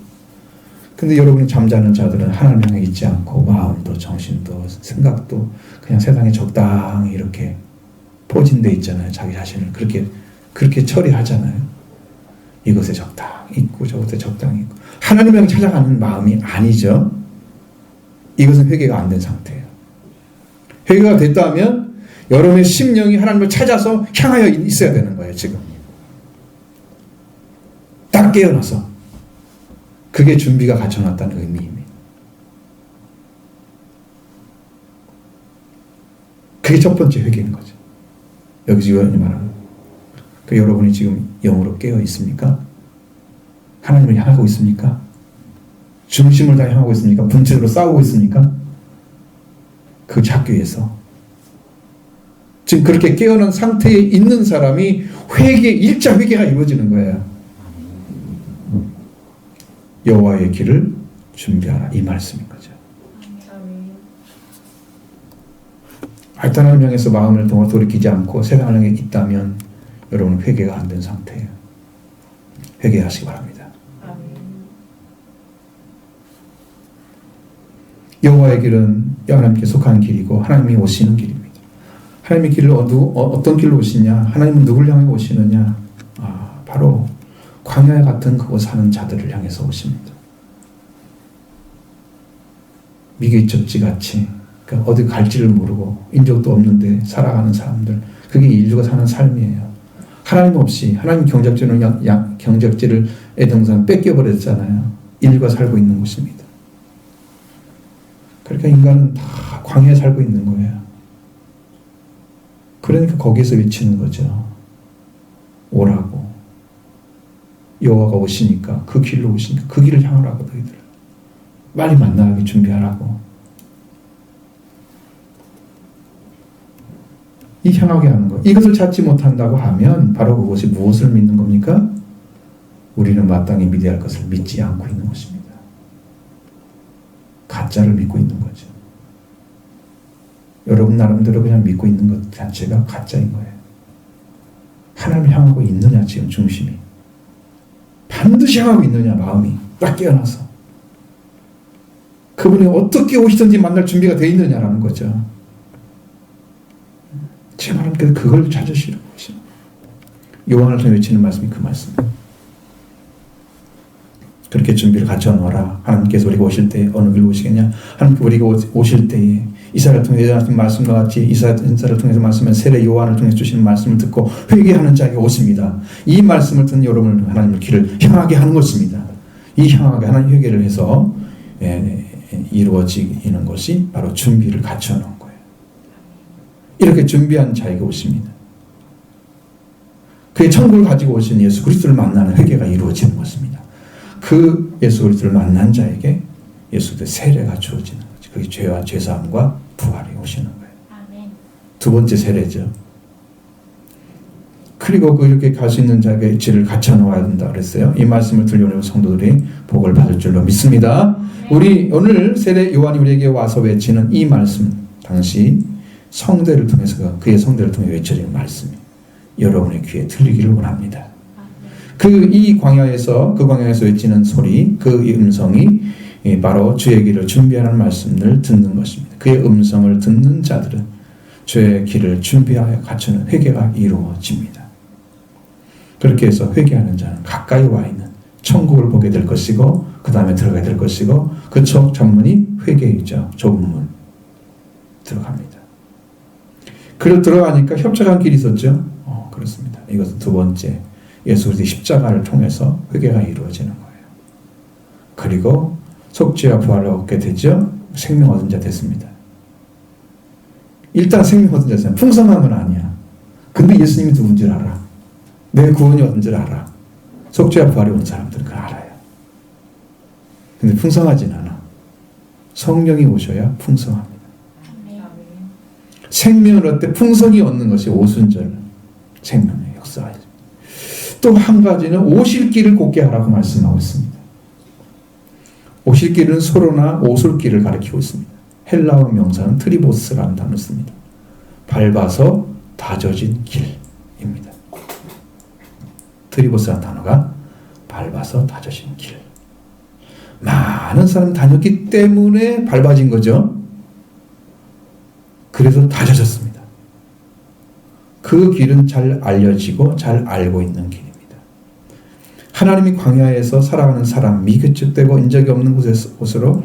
근데 여러분이 잠자는 자들은 하나님 향해 있지 않고 마음도 정신도 생각도 그냥 세상에 적당히 이렇게 포진돼 있잖아요. 자기 자신을 그렇게 처리하잖아요. 이것에 적당히 있고 저것에 적당히 있고 하나님을 향해 찾아가는 마음이 아니죠. 이것은 회개가 안 된 상태예요. 회개가 됐다면 여러분의 심령이 하나님을 찾아서 향하여 있어야 되는 거예요. 지금 딱 깨어나서 그게 준비가 갖춰놨다는 의미입니다. 그게 첫 번째 회개인 거죠. 여기 지금 말하는 여러분이 지금 영으로 깨어 있습니까? 하나님을 향하고 있습니까? 중심을 다 향하고 있습니까? 분체로 싸우고 있습니까? 그걸 찾기 위해서 지금 그렇게 깨어난 상태에 있는 사람이 일자 회개가 이루어지는 거예요. 여호와의 길을 준비하라 이 말씀인 거죠. 하나님 향해서 마음을 돌이키지 않고 세상을 향해 있다면 여러분은 회개가 안 된 상태예요. 회개하시기 바랍니다. 여호와의 길은 하나님께 속한 길이고 하나님이 오시는 길입니다. 하나님의 길을 어떤 길로 오시냐? 하나님은 누굴 향해 오시느냐? 바로 광야 같은 그곳 사는 자들을 향해서 오십니다. 미개척지같이 그러니까 어디 갈지를 모르고 인적도 없는데 살아가는 사람들, 그게 인류가 사는 삶이에요. 하나님 없이 하나님 경작지를 에덴산 뺏겨버렸잖아요. 인류가 살고 있는 곳입니다. 그러니까 인간은 다 광야에 살고 있는 거예요. 그러니까 거기에서 외치는 거죠. 오라고. 여호와가 오시니까 그 길로 오시니까 그 길을 향하라고 너희들. 빨리 만나기 준비하라고. 이 향하게 하는 것. 이것을 찾지 못한다고 하면 바로 그것이 무엇을 믿는 겁니까? 우리는 마땅히 믿어야 할 것을 믿지 않고 있는 것입니다. 가짜를 믿고 있는 거죠. 여러분 나름대로 그냥 믿고 있는 것 자체가 가짜인 거예요. 하나님을 향하고 있느냐 지금 중심이. 반드시 향하고 있느냐 마음이 딱 깨어나서. 그분이 어떻게 오시든지 만날 준비가 되어 있느냐라는 거죠. 지금 하나님께서 그걸 찾으시는 것이죠. 요한을 통해 외치는 말씀이 그 말씀이에요. 그렇게 준비를 갖춰 놓아라. 하나님께서 우리가 오실 때 어느 길로 오시겠냐? 하나님께서 우리가 오실 때에 이사야를 통해 하신 말씀과 같이 이사야를 통해서 말씀은 세례 요한을 통해 주시는 말씀을 듣고 회개하는 자에게 오십니다. 이 말씀을 듣는 여러분을 하나님의 길을 향하게 하는 것입니다. 이 향하게 하는 회개를 해서 이루어지는 것이 바로 준비를 갖춰 놓은 거예요. 이렇게 준비한 자에게 오십니다. 그의 천국을 가지고 오신 예수 그리스도를 만나는 회개가 이루어지는 것입니다. 그 예수 그리스도를 만난 자에게 예수 그리스도의 세례가 주어지는 거죠. 그게 죄와 죄사함과 부활이 오시는 거예요. 아멘. 두 번째 세례죠. 그리고 그렇게 갈 수 있는 자에게 지를 갖춰 놓아야 된다 그랬어요. 이 말씀을 들려오는 성도들이 복을 받을 줄로 믿습니다. 우리 오늘 세례 요한이 우리에게 와서 외치는 이 말씀, 당시 성대를 통해서 그의 성대를 통해 외쳐지는 말씀이 여러분의 귀에 들리기를 원합니다. 이 광야에서 외치는 소리, 그 음성이 바로 주의 길을 준비하는 말씀을 듣는 것입니다. 그의 음성을 듣는 자들은 주의 길을 준비하여 갖추는 회개가 이루어집니다. 그렇게 해서 회개하는 자는 가까이 와 있는 천국을 보게 될 것이고 그 다음에 들어가게 될 것이고 그 첫 전문이 회개이죠. 좁은 문 들어갑니다. 그리고 들어가니까 협착한 길이 있었죠. 그렇습니다. 이것은 두 번째 예수 그리스도의 십자가를 통해서 회개가 이루어지는 거예요. 그리고 속죄와 부활을 얻게 되죠. 생명 얻은 자 됐습니다. 일단 생명 얻은 자잖아요. 풍성한 건 아니야. 근데 예수님이 누군지 알아. 내 구원이 얻은 줄 알아. 속죄와 부활이 온 사람들은 그걸 알아요. 근데 풍성하진 않아. 성령이 오셔야 풍성합니다. 생명을 얻을 때 풍성이 얻는 것이 오순절 생명의 역사예요. 또 한 가지는 오실 길을 곧게 하라고 말씀하고 있습니다. 오실 길은 소로나 오솔길을 가리키고 있습니다. 헬라어 명사는 트리보스라는 단어를 씁니다. 밟아서 다져진 길입니다. 트리보스라는 단어가 밟아서 다져진 길. 많은 사람이 다녔기 때문에 밟아진 거죠. 그래서 다져졌습니다. 그 길은 잘 알려지고 잘 알고 있는 길입니다. 하나님이 광야에서 살아가는 사람, 미개척되고 인적이 없는 곳으로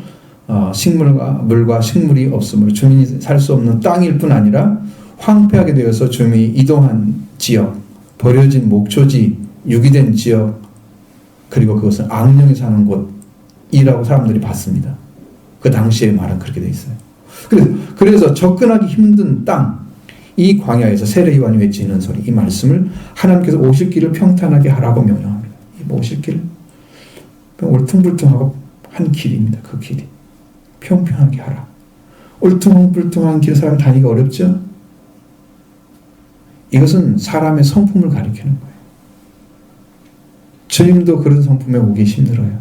물과 식물이 없으므로 주민이 살 수 없는 땅일 뿐 아니라 황폐하게 되어서 주민이 이동한 지역, 버려진 목초지, 유기된 지역, 그리고 그것은 악령이 사는 곳이라고 사람들이 봤습니다. 그 당시의 말은 그렇게 돼 있어요. 그래서 접근하기 힘든 땅, 이 광야에서 세례 요한이 외치는 소리, 이 말씀을 하나님께서 오실 길을 평탄하게 하라고 명령합니다. 이 오실 길, 울퉁불퉁하고 한 길입니다. 그 길이 평평하게 하라. 울퉁불퉁한 길 사람 다니기가 어렵죠? 이것은 사람의 성품을 가리키는 거예요. 주님도 그런 성품에 오기 힘들어요.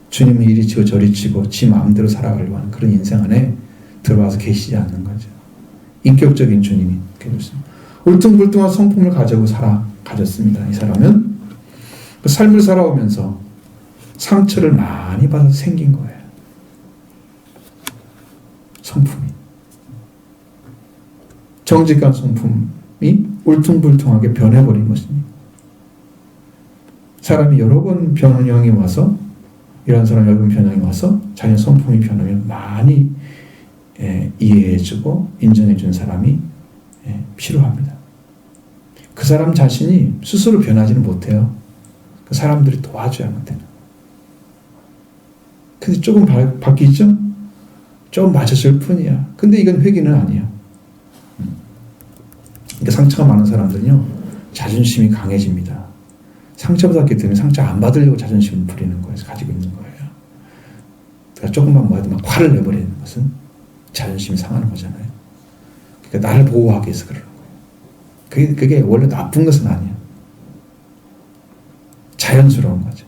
주님은 이리 치고 저리 치고 지 마음대로 살아가려고 하는 그런 인생 안에 들어와서 계시지 않는 거죠. 인격적인 주님이 계셨습니다. 울퉁불퉁한 성품을 가졌습니다. 이 사람은 그 삶을 살아오면서 상처를 많이 받아서 생긴 거예요. 성품이. 정직한 성품이 울퉁불퉁하게 변해버린 것입니다. 사람이 여러 번 변형이 와서 이런 사람 여러 번 변형이 와서 자기 성품이 변하면 많이 이해해주고 인정해준 사람이 필요합니다. 그 사람 자신이 스스로 변하지는 못해요. 그 사람들이 도와줘야만 돼요. 근데 조금 바뀌죠? 좀 맞았을 뿐이야. 근데 이건 회개는 아니야. 그러니까 상처가 많은 사람들은요, 자존심이 강해집니다. 상처받았기 때문에 상처 안 받으려고 자존심을 부리는 거예요. 가지고 있는 거예요. 그러니까 조금만 뭐해도 막 화를 내버리는 것은 자존심이 상하는 거잖아요. 그러니까 나를 보호하기 위해서 그러는 거예요. 그게 원래 나쁜 것은 아니에요. 자연스러운 거죠.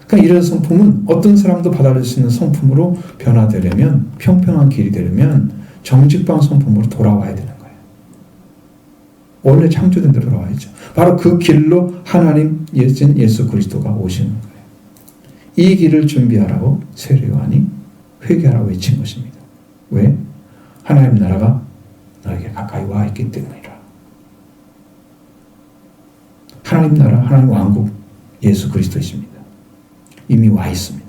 그러니까 이런 성품은 어떤 사람도 받아들일 수 있는 성품으로 변화되려면, 평평한 길이 되려면 정직방 성품으로 돌아와야 되는 거예요. 원래 창조된 대로 돌아와야죠. 바로 그 길로 하나님 예수 그리스도가 오시는 거예요. 이 길을 준비하라고 세례 요한이 회개하라고 외친 것입니다. 왜? 하나님 나라가 너에게 가까이 와 있기 때문이라. 하나님 나라, 하나님 왕국, 예수 그리스도이십니다. 이미 와 있습니다.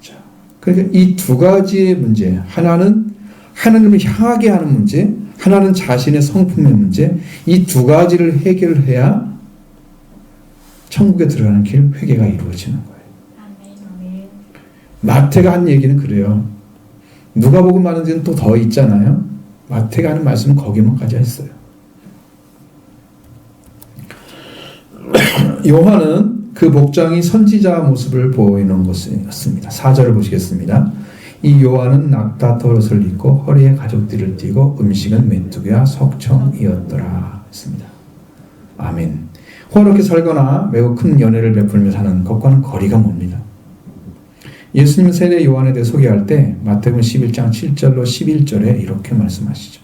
자, 그러니까 이 두 가지의 문제, 하나는 하나님을 향하게 하는 문제, 하나는 자신의 성품의 문제, 이 두 가지를 해결해야 천국에 들어가는 길, 회개가 이루어지는 거예요. 마태가 한 얘기는 그래요. 누가복음 하는 데는 또 더 있잖아요. 마태가 하는 말씀은 거기만까지 했어요. 요한은 그 복장이 선지자 모습을 보이는 것이었습니다. 4절을 보시겠습니다. 이 요한은 낙타 털옷을 입고 허리에 가죽띠를 띠고 음식은 메뚜기와 석청이었더라 했습니다. 아멘. 호화롭게 살거나 매우 큰 연애를 베풀며 사는 것과는 거리가 멉니다. 예수님은 세례 요한에 대해 소개할 때 마태복음 11장 7절로 11절에 이렇게 말씀하시죠.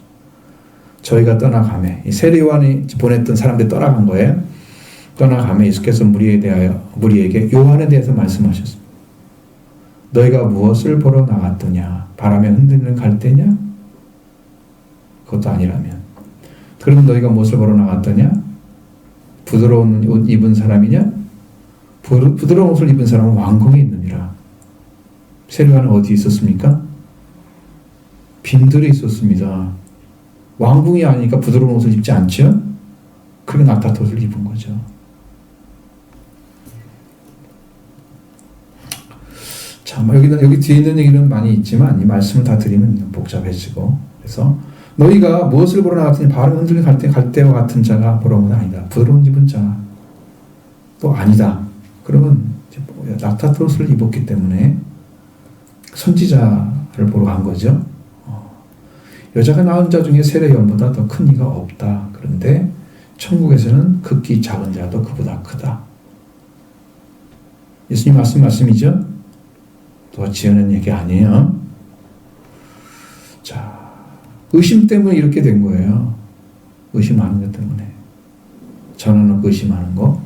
저희가 떠나가매, 세례 요한이 보냈던 사람들이 떠나간 거예요. 떠나가매 예수께서 무리에게 요한에 대해서 말씀하셨습니다. 너희가 무엇을 보러 나갔더냐? 바람에 흔들리는 갈대냐? 그것도 아니라면. 그러면 너희가 무엇을 보러 나갔더냐? 부드러운 옷 입은 사람이냐? 부드러운 옷을 입은 사람은 왕궁에 있느니라. 세례 요한은 어디 있었습니까? 빈들에 있었습니다. 왕궁이 아니니까 부드러운 옷을 입지 않죠? 그러니까 낙타 옷을 입은 거죠. 자, 여기 뒤에 있는 얘기는 많이 있지만 이 말씀을 다 드리면 복잡해지고, 그래서 너희가 무엇을 보러 나갔더니 바람에 흔들린 갈대와 같은 자가 보러 온 건 아니다. 부드러운 입은 자 또 아니다. 그러면 낙타 옷을 입었기 때문에 선지자를 보러 간 거죠. 여자가 낳은 자 중에 세례 요한보다 더 큰 이가 없다. 그런데 천국에서는 극히 작은 자도 그보다 크다. 예수님 말씀이죠. 또 지어낸 얘기 아니에요. 자, 의심 때문에 이렇게 된 거예요. 의심하는 것 때문에. 전하는 의심하는 거.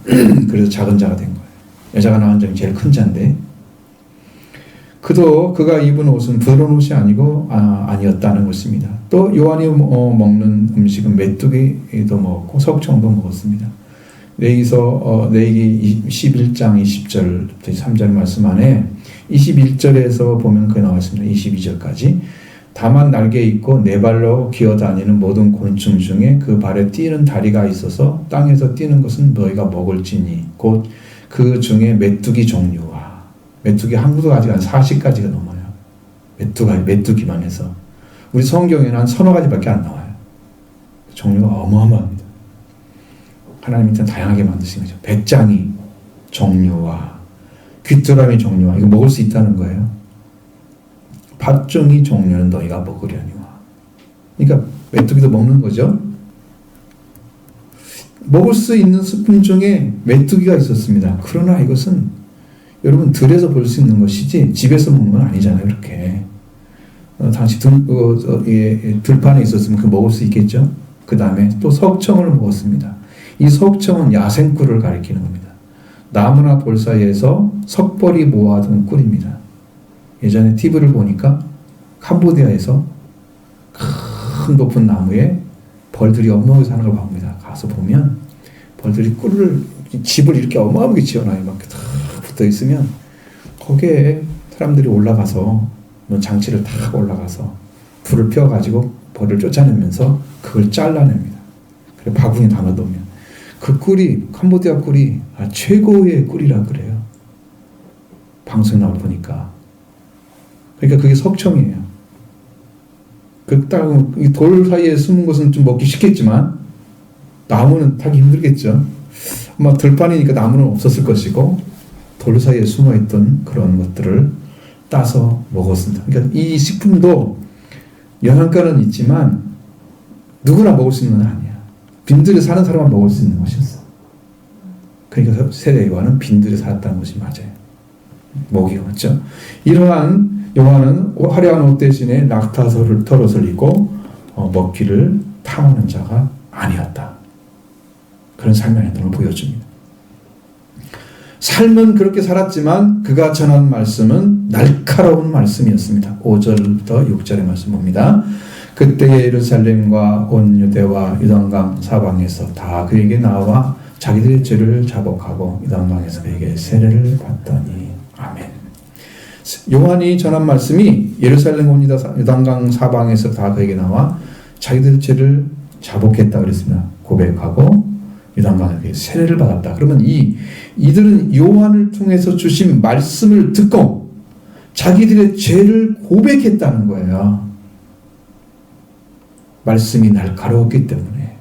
그래서 작은 자가 된 거예요. 여자가 낳은 자는 제일 큰 자인데, 그가 입은 옷은 부드러운 옷이 아니었다는 것입니다. 또 요한이 먹는 음식은 메뚜기도 먹었고 석청도 먹었습니다. 레위기 11장 20절 3절 말씀 안에 21절에서 보면 그게 나와 있습니다. 22절까지. 다만 날개 있고 네 발로 기어다니는 모든 곤충 중에 그 발에 뛰는 다리가 있어서 땅에서 뛰는 것은 너희가 먹을지니 곧 그 중에 메뚜기 종류와, 메뚜기 한국도 아직 한 40가지가 넘어요. 메뚜기만 해서. 우리 성경에는 한 서너 가지밖에 안 나와요. 종류가 어마어마합니다. 하나님이 다양하게 만드신 거죠. 배짱이 종류와 귀뚜라미 종류와 이거 먹을 수 있다는 거예요. 팥종이 종류는 너희가 먹으려니와. 그러니까 메뚜기도 먹는 거죠. 먹을 수 있는 스푼 중에 메뚜기가 있었습니다. 그러나 이것은 여러분 들에서 볼 수 있는 것이지 집에서 먹는 건 아니잖아요. 이렇게 당시 들판에 있었으면 그 먹을 수 있겠죠. 그 다음에 또 석청을 먹었습니다. 이 석청은 야생꿀을 가리키는 겁니다. 나무나 돌 사이에서 석벌이 모아둔 꿀입니다. 예전에 TV를 보니까 캄보디아에서 큰 높은 나무에 벌들이 어마어마하게 사는 걸 봅니다. 가서 보면 벌들이 집을 이렇게 어마어마하게 지어놔요. 막 다 붙어 있으면 거기에 사람들이 올라가서 장치를 다 올라가서 불을 피워가지고 벌을 쫓아내면서 그걸 잘라냅니다. 그래 바구니에 담아두면 그 꿀이 캄보디아 꿀이 최고의 꿀이라 그래요. 방송에 나와 보니까. 그러니까 그게 석청이에요. 돌 사이에 숨은 것은 좀 먹기 쉽겠지만 나무는 타기 힘들겠죠. 아마 들판이니까 나무는 없었을 것이고 돌 사이에 숨어있던 그런 것들을 따서 먹었습니다. 그러니까 이 식품도 영양가는 있지만 누구나 먹을 수 있는 건 아니야. 빈들에 사는 사람만 먹을 수 있는 것이었어. 그러니까 세례 요한은 빈들에 살았다는 것이 맞아요. 먹이었죠. 이러한 요한은 화려한 옷 대신에 낙타 털옷을 입고 먹기를 탐하는 자가 아니었다. 그런 삶의 행동을 보여줍니다. 삶은 그렇게 살았지만 그가 전한 말씀은 날카로운 말씀이었습니다. 5절부터 6절의 말씀 봅니다. 그때 예루살렘과 온 유대와 유단강 사방에서 다 그에게 나와 자기들의 죄를 자복하고 유단강에서 그에게 세례를 받더니 아멘. 요한이 전한 말씀이 예루살렘 온 유단강 사방에서 다 그에게 나와 자기들의 죄를 자복했다 그랬습니다. 고백하고 유단강에게 세례를 받았다. 그러면 이들은 요한을 통해서 주신 말씀을 듣고 자기들의 죄를 고백했다는 거예요. 말씀이 날카로웠기 때문에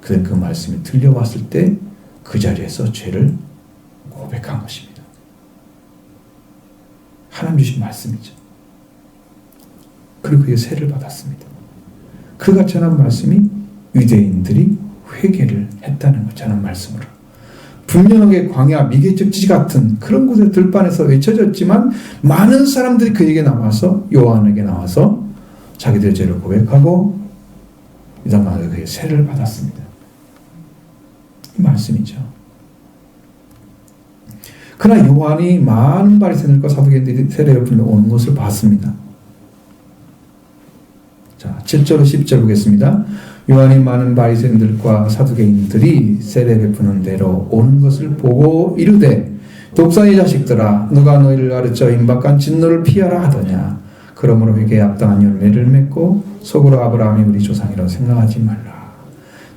그 말씀이 들려왔을 때 그 자리에서 죄를 고백한 것입니다. 하나님 주신 말씀이죠. 그리고 그의 세를 받았습니다. 그같이 하는 말씀이 유대인들이 회개를 했다는 것, 저는 말씀으로. 분명하게 광야 미개척지 같은 그런 곳에 들판에서 외쳐졌지만 많은 사람들이 그에게 나와서, 요한에게 나와서 자기들의 죄를 고백하고 유다마가 그의 세를 받았습니다. 이 말씀이죠. 그러나 요한이 많은 바리새인들과 사두개인들이 세례 베풀러 오는 것을 봤습니다. 자, 7절 10절 보겠습니다. 요한이 많은 바리새인들과 사두개인들이 세례 베푸는 대로 오는 것을 보고 이르되 독사의 자식들아 누가 너희를 가르쳐 임박한 진노를 피하라 하더냐. 그러므로 회개에 합당한 열매를 맺고 속으로 아브라함이 우리 조상이라고 생각하지 말라.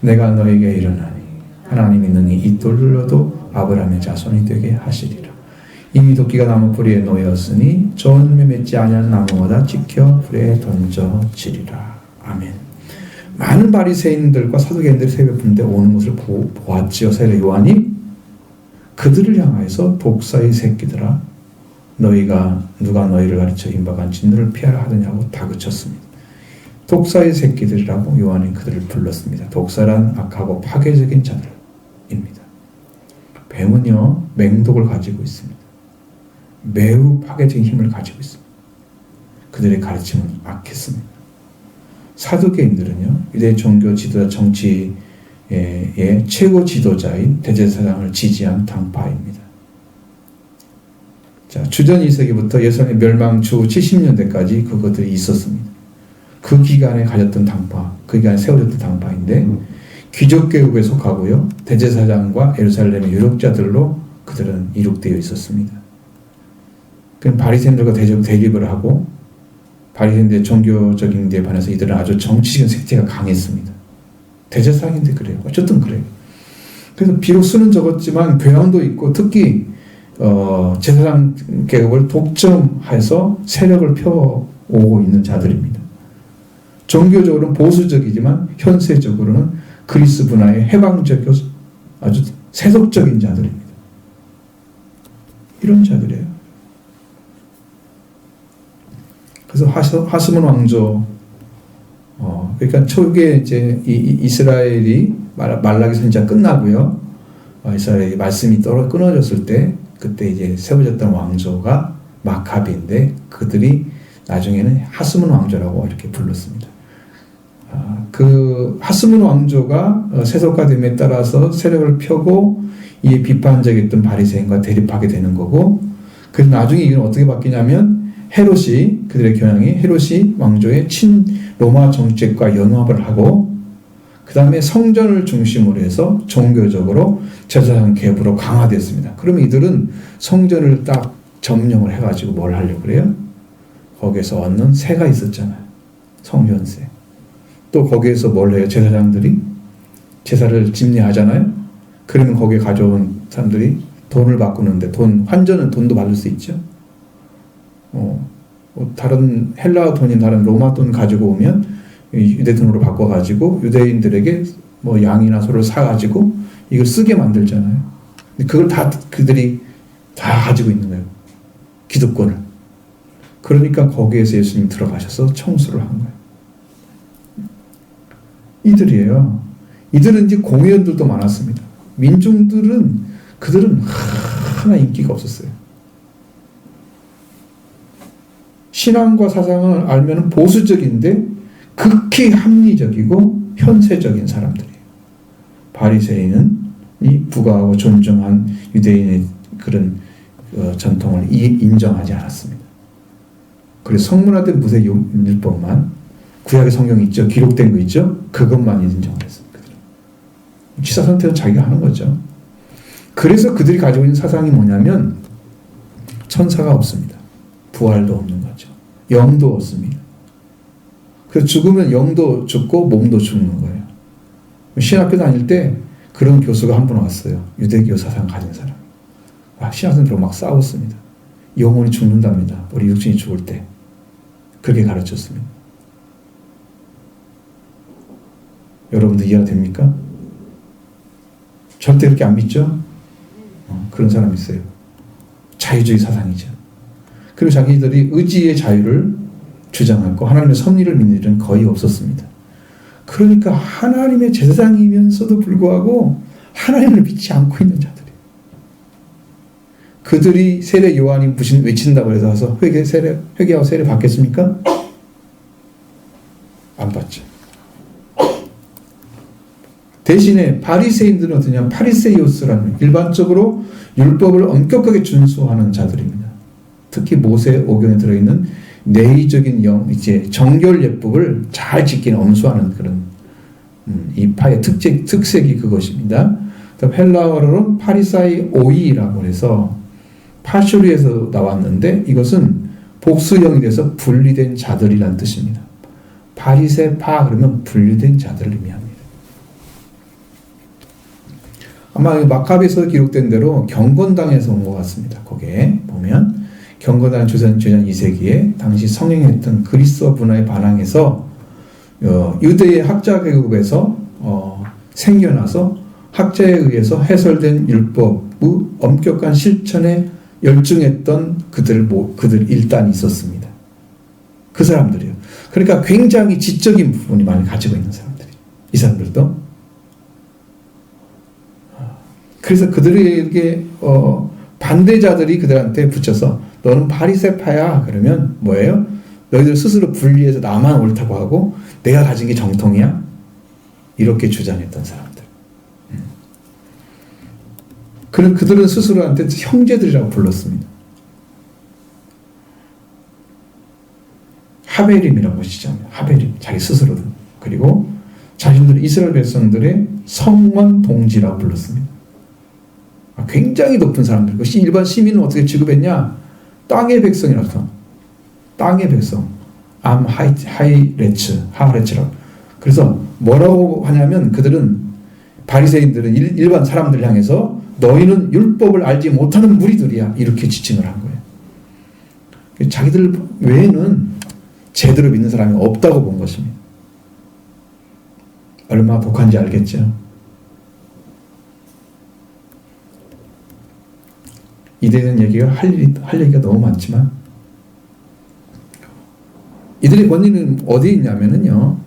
내가 너에게 이르노니 하나님이 능히 이 돌로도 아브라함의 자손이 되게 하시리라. 이미 도끼가 나무 뿌리에 놓였으니 좋은 열매 맺지 아니하는 나무마다 찍혀 불에 던져지리라. 아멘. 많은 바리새인들과 사두개인들이 세례 베푸는데 오는 것을 보았지요. 세례 요한이 그들을 향하여서 독사의 새끼들아 누가 너희를 가르쳐 임박한 진노를 피하라 하더냐고 다그쳤습니다. 독사의 새끼들이라고 요한이 그들을 불렀습니다. 독사란 악하고 파괴적인 자들입니다. 뱀은요 맹독을 가지고 있습니다. 매우 파괴적인 힘을 가지고 있습니다. 그들의 가르침은 악했습니다. 사두개인들은요 유대 종교 지도자 정치의 최고 지도자인 대제사장을 지지한 당파입니다. 자, 주전 2세기부터 예수님의 멸망 주 70년대까지 그것들이 있었습니다. 그 기간에 가졌던 당파, 그 기간에 세워졌던 당파인데 귀족계급에 속하고요 대제사장과 예루살렘의 유력자들로 그들은 이룩되어 있었습니다. 그럼 바리새인들과 대립을 하고 바리새인들의 종교적인 데 반해서 이들은 아주 정치적인 색채가 강했습니다. 대제사장인데 그래요. 어쨌든 그래요. 그래서 비록 수는 적었지만 교양도 있고 특히 제사장 계급을 독점해서 세력을 펴오고 있는 자들입니다. 종교적으로는 보수적이지만 현세적으로는 그리스 문화의 해방적이고 아주 세속적인 자들입니다. 이런 자들이에요. 그래서 하스몬 왕조, 그러니까 초기에 이제 이스라엘이 말라기 선지자 끝나고요. 이스라엘이 말씀이 끊어졌을 때 그때 이제 세워졌던 왕조가 마카비인데 그들이 나중에는 하스몬 왕조라고 이렇게 불렀습니다. 그 하스몬 왕조가 세속화됨에 따라서 세력을 펴고 이 비판적이었던 바리새인과 대립하게 되는 거고, 그래서 나중에 이건 어떻게 바뀌냐면 그들의 경향이 헤롯이 왕조의 친 로마 정책과 연합을 하고 그 다음에 성전을 중심으로 해서 종교적으로 제사장 계급으로 강화됐습니다. 그러면 이들은 성전을 딱 점령을 해가지고 뭘 하려고 그래요? 거기에서 얻는 세가 있었잖아요. 성전세. 또 거기에서 뭘 해요? 제사장들이 제사를 집례하잖아요. 그러면 거기에 가져온 사람들이 돈을 바꾸는데 환전은 돈도 받을 수 있죠. 다른 헬라 돈이 다른 로마 돈 가지고 오면 유대 돈으로 바꿔가지고 유대인들에게 뭐 양이나 소를 사가지고 이걸 쓰게 만들잖아요. 근데 그걸 그들이 다 가지고 있는 거예요. 기득권을. 그러니까 거기에서 예수님이 들어가셔서 청소를 한 거예요. 이들이에요. 이들은 이제 공회원들도 많았습니다. 그들은 하나 인기가 없었어요. 신앙과 사상을 알면 보수적인데 극히 합리적이고 현세적인 사람들이에요. 바리새인은 이 부가하고 존중한 유대인의 그런 전통을 인정하지 않았습니다. 그래서 성문화된 모세율법만 구약의 성경이 있죠. 기록된 거 있죠. 그것만 인정을 했습니다. 취사 선택은 자기가 하는 거죠. 그래서 그들이 가지고 있는 사상이 뭐냐면 천사가 없습니다. 부활도 없는 거죠. 영도 없습니다. 그래서 죽으면 영도 죽고 몸도 죽는 거예요. 신학교 다닐 때 그런 교수가 한 분 왔어요. 유대교 사상 가진 사람. 신학생들하고 막 싸웠습니다. 영혼이 죽는답니다. 우리 육신이 죽을 때. 그렇게 가르쳤습니다. 여러분들 이해가 됩니까? 절대 그렇게 안 믿죠? 그런 사람이 있어요. 자유주의 사상이죠. 그리고 자기들이 의지의 자유를 주장했고 하나님의 섭리를 믿는 일은 거의 없었습니다. 그러니까 하나님의 제사장이면서도 불구하고 하나님을 믿지 않고 있는 자들이, 그들이 세례 요한이 외친다고 해서 와서 회개하고 세례 받겠습니까? 안 받죠. 대신에 바리새인들은 어떠냐? 파리세이오스라는 일반적으로 율법을 엄격하게 준수하는 자들입니다. 특히 모세 오경에 들어있는 내의적인 이제 정결 예법을 잘 지키는 엄수하는 그런 이 파의 특색이 그것입니다. 헬라어로는 파리사이오이라고 해서 파슈리에서 나왔는데 이것은 복수형이 돼서 분리된 자들이란 뜻입니다. 바리새파 그러면 분리된 자들을 의미합니다. 아마 마카베에서 기록된 대로 경건당에서 온 것 같습니다. 거기에 보면 경건당 주전 2세기에 당시 성행했던 그리스어 문화에 반항해서 유대의 학자 계급에서 생겨나서 학자에 의해서 해설된 율법의 엄격한 실천에 열중했던 그들 일단이 있었습니다. 그 사람들이요. 그러니까 굉장히 지적인 부분이 많이 가지고 있는 사람들이. 이 사람들도. 그래서 그들에게 반대자들이 그들한테 붙여서 너는 바리새파야. 그러면 뭐예요? 너희들 스스로 분리해서 나만 옳다고 하고 내가 가진 게 정통이야? 이렇게 주장했던 사람들. 그들은 스스로한테 형제들이라고 불렀습니다. 하베림이라고 시작합니다. 하베림, 자기 스스로도. 그리고 자신들 이스라엘 백성들의 성원 동지라고 불렀습니다. 굉장히 높은 사람들. 그것이 일반 시민은 어떻게 취급했냐? 땅의 백성이라서. 땅의 백성. 하레츠라고. 그래서 뭐라고 하냐면 그들은 바리새인들은 일반 사람들 향해서 너희는 율법을 알지 못하는 무리들이야. 이렇게 지칭을 한 거예요. 자기들 외에는 제대로 믿는 사람이 없다고 본 것입니다. 얼마나 독한지 알겠죠? 이대에 대한 얘기가 할 얘기가 너무 많지만 이들의 권위는 어디에 있냐면요.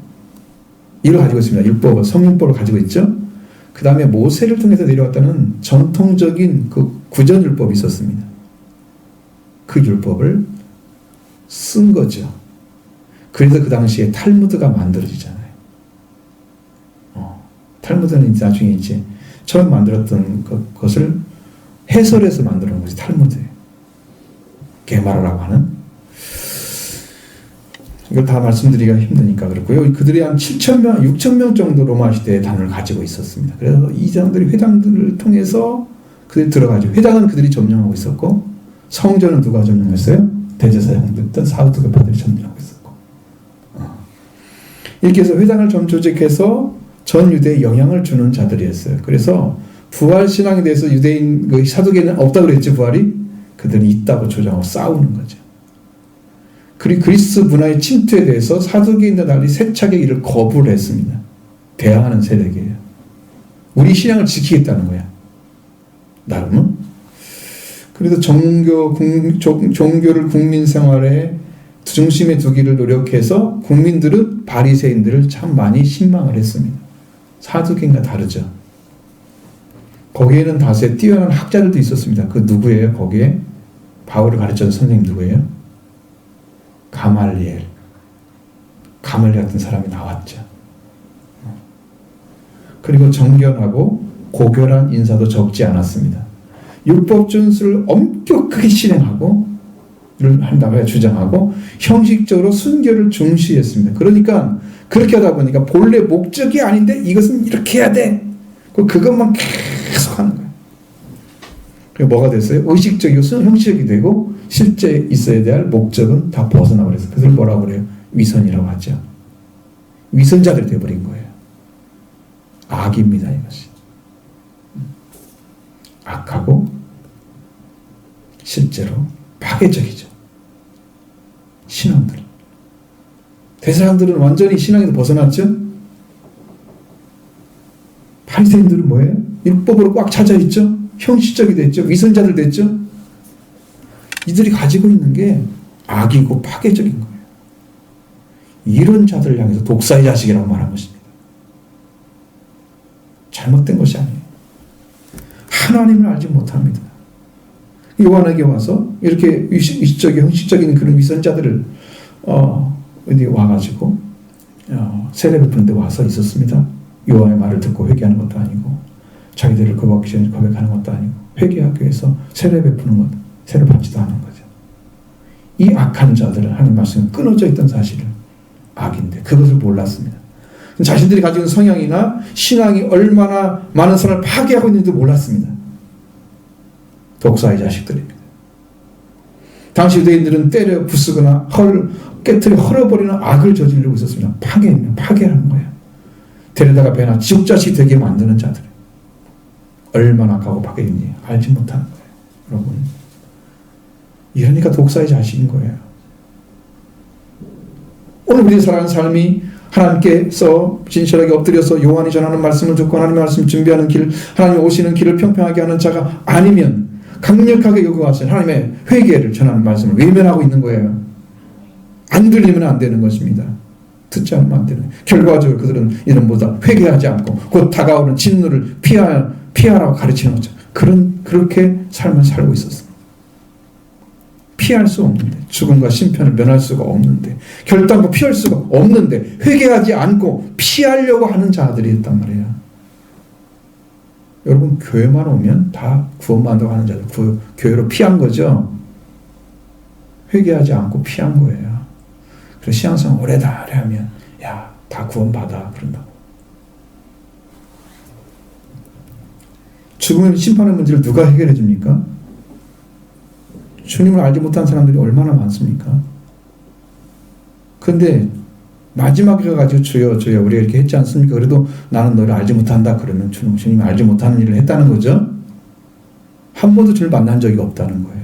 이걸 가지고 있습니다. 율법, 성윤법을 가지고 있죠. 그 다음에 모세를 통해서 내려왔다는 전통적인 그 구전율법이 있었습니다. 그 율법을 쓴 거죠. 그래서 그 당시에 탈무드가 만들어지잖아요. 탈무드는 나중에 이제 처음 만들었던 것을 해설해서 만들어 놓은 것이 탈무드예요. 게마라라고 하는. 이걸 다 말씀드리기가 힘드니까 그렇고요. 그들이 한 7,000명, 6,000명 정도 로마 시대의 단을 가지고 있었습니다. 그래서 이 사람들이 회당들을 통해서 그들이 들어가죠. 회당은 그들이 점령하고 있었고 성전은 누가 점령했어요? 대제사장들던 사두개파들이 점령하고 있었고 이렇게 해서 회당을 조직해서 전 유대에 영향을 주는 자들이었어요. 그래서 부활 신앙에 대해서 유대인 사두개는 없다고 그랬지 부활이? 그들이 있다고 주장하고 싸우는 거죠. 그리고 그리스 문화의 침투에 대해서 사두개인과 달리 세차게 이를 거부를 했습니다. 대항하는 세력이에요. 우리 신앙을 지키겠다는 거야. 나름은. 그래서 종교를 국민 생활의 중심에 두기를 노력해서 국민들은 바리새인들을 참 많이 신망을 했습니다. 사두개인과 다르죠. 거기에는 다수의 뛰어난 학자들도 있었습니다. 그 누구예요? 거기에 바울을 가르쳤던 선생님 누구예요? 가말리엘 같은 사람이 나왔죠. 그리고 정견하고 고결한 인사도 적지 않았습니다. 율법 준수를 엄격하게 실행하고 한다고 주장하고 형식적으로 순결을 중시했습니다. 그러니까 그렇게 하다 보니까 본래 목적이 아닌데 이것은 이렇게 해야 돼. 그것만 계속 하는 거예요. 그게 뭐가 됐어요? 의식적이고 형식적이 되고 실제 있어야 될 목적은 다 벗어나 버려서 그들 뭐라고 그래요? 위선이라고 하죠. 위선자들이 되어버린 거예요. 악입니다, 이것이. 악하고 실제로 파괴적이죠. 신앙들. 대사장들은 완전히 신앙에서 벗어났죠. 바리새인들은 뭐예요? 율법으로 꽉 차져 있죠. 형식적이 됐죠. 위선자들 됐죠. 이들이 가지고 있는 게 악이고 파괴적인 거예요. 이런 자들을 향해서 독사의 자식이라고 말한 것입니다. 잘못된 것이 아니에요. 하나님을 알지 못합니다. 요한에게 와서 이렇게 위식적인 형식적인 그런 위선자들을 어디 와가지고 세례 베푸는데 와서 있었습니다. 요한의 말을 듣고 회개하는 것도 아니고 자기들을 거부하기 전에 고백하는 것도 아니고 회개하기 위해서 세례 베푸는 것, 세례 받지도 않은 거죠. 이 악한 자들은 하나님 말씀에 끊어져 있던 사실을 악인데 그것을 몰랐습니다. 자신들이 가지고 있는 성향이나 신앙이 얼마나 많은 사람을 파괴하고 있는지도 몰랐습니다. 독사의 자식들입니다. 당시 유대인들은 때려 부수거나 깨트려 헐어버리는 악을 저지르고 있었습니다. 파괴하는 거예요. 데려다가 배나 지옥자식이 되게 만드는 자들. 얼마나 악하고 파괴인지 알지 못하는 거예요. 여러분, 이러니까 독사의 자식인 거예요. 오늘 우리 살아가는 삶이 하나님께서 진실하게 엎드려서 요한이 전하는 말씀을 듣고 하나님의 말씀 준비하는 길, 하나님 오시는 길을 평평하게 하는 자가 아니면 강력하게 요구하신 하나님의 회개를 전하는 말씀을 외면하고 있는 거예요. 안 들리면 안 되는 것입니다. 듣지 않으면 안 되는 거예요. 결과적으로 그들은 이런보다 회개하지 않고 곧 다가오는 진노를 피하라고 가르치는 거죠. 그렇게 삶을 살고 있었습니다. 피할 수 없는데, 죽음과 심판을 면할 수가 없는데, 결단코 피할 수가 없는데 회개하지 않고 피하려고 하는 자들이 있단 말이에요. 여러분, 교회만 오면 다 구원받는다고 하는 자들, 교회로 피한 거죠. 회개하지 않고 피한 거예요. 그래서 신앙생활 오래다 하면 야, 다 구원받아 그런다고. 죽음의 심판의 문제를 누가 해결해 줍니까? 주님을 알지 못한 사람들이 얼마나 많습니까? 그런데 마지막에 가가지고 주여 우리가 이렇게 했지 않습니까? 그래도 나는 너를 알지 못한다 그러면 주님이 알지 못하는 일을 했다는 거죠. 한 번도 주님을 만난 적이 없다는 거예요.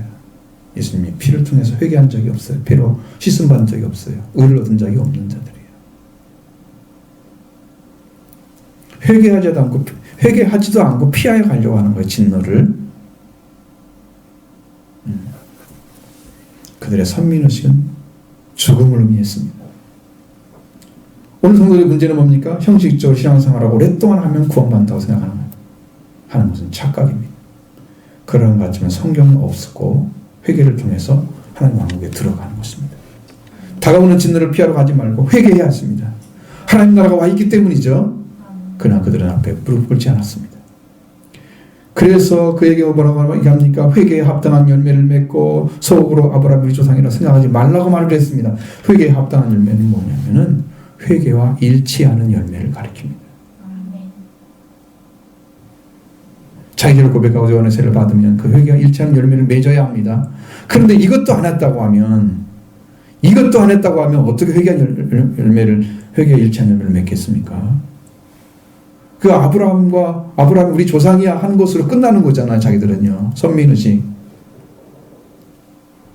예수님이 피를 통해서 회개한 적이 없어요. 피로 씻음 받은 적이 없어요. 의를 얻은 적이 없는 자들이에요. 회개하지도 않고 피하여 가려고 하는 거예요. 진노를. 그들의 선민의식은 죽음을 의미했습니다. 오늘 성도의 문제는 뭡니까? 형식적으로 신앙생활하고 오랫동안 하면 구원받는다고 생각하는 거예요. 하는 것은 착각입니다. 그런 것 같지만 성경은 없었고 회개를 통해서 하나님 왕국에 들어가는 것입니다. 다가오는 진노를 피하러 가지 말고 회개해야 했습니다. 하나님 나라가 와 있기 때문이죠. 그러나 그들은 앞에 무릎 꿇지 않았습니다. 그래서 그에게 뭐라고 얘기합니까? 회개에 합당한 열매를 맺고 속으로 아브라함 우리 조상이라 생각하지 말라고 말을 했습니다. 회개에 합당한 열매는 뭐냐면은 회개와 일치하는 열매를 가리킵니다. 자기를 고백하고 요한의 세례를 받으면 그 회개와 일치하는 열매를 맺어야 합니다. 그런데 이것도 안 했다고 하면 어떻게 회개와 일치한 열매를 맺겠습니까? 그 아브라함 우리 조상이야 한 것으로 끝나는 거잖아요. 자기들은요. 선민의식.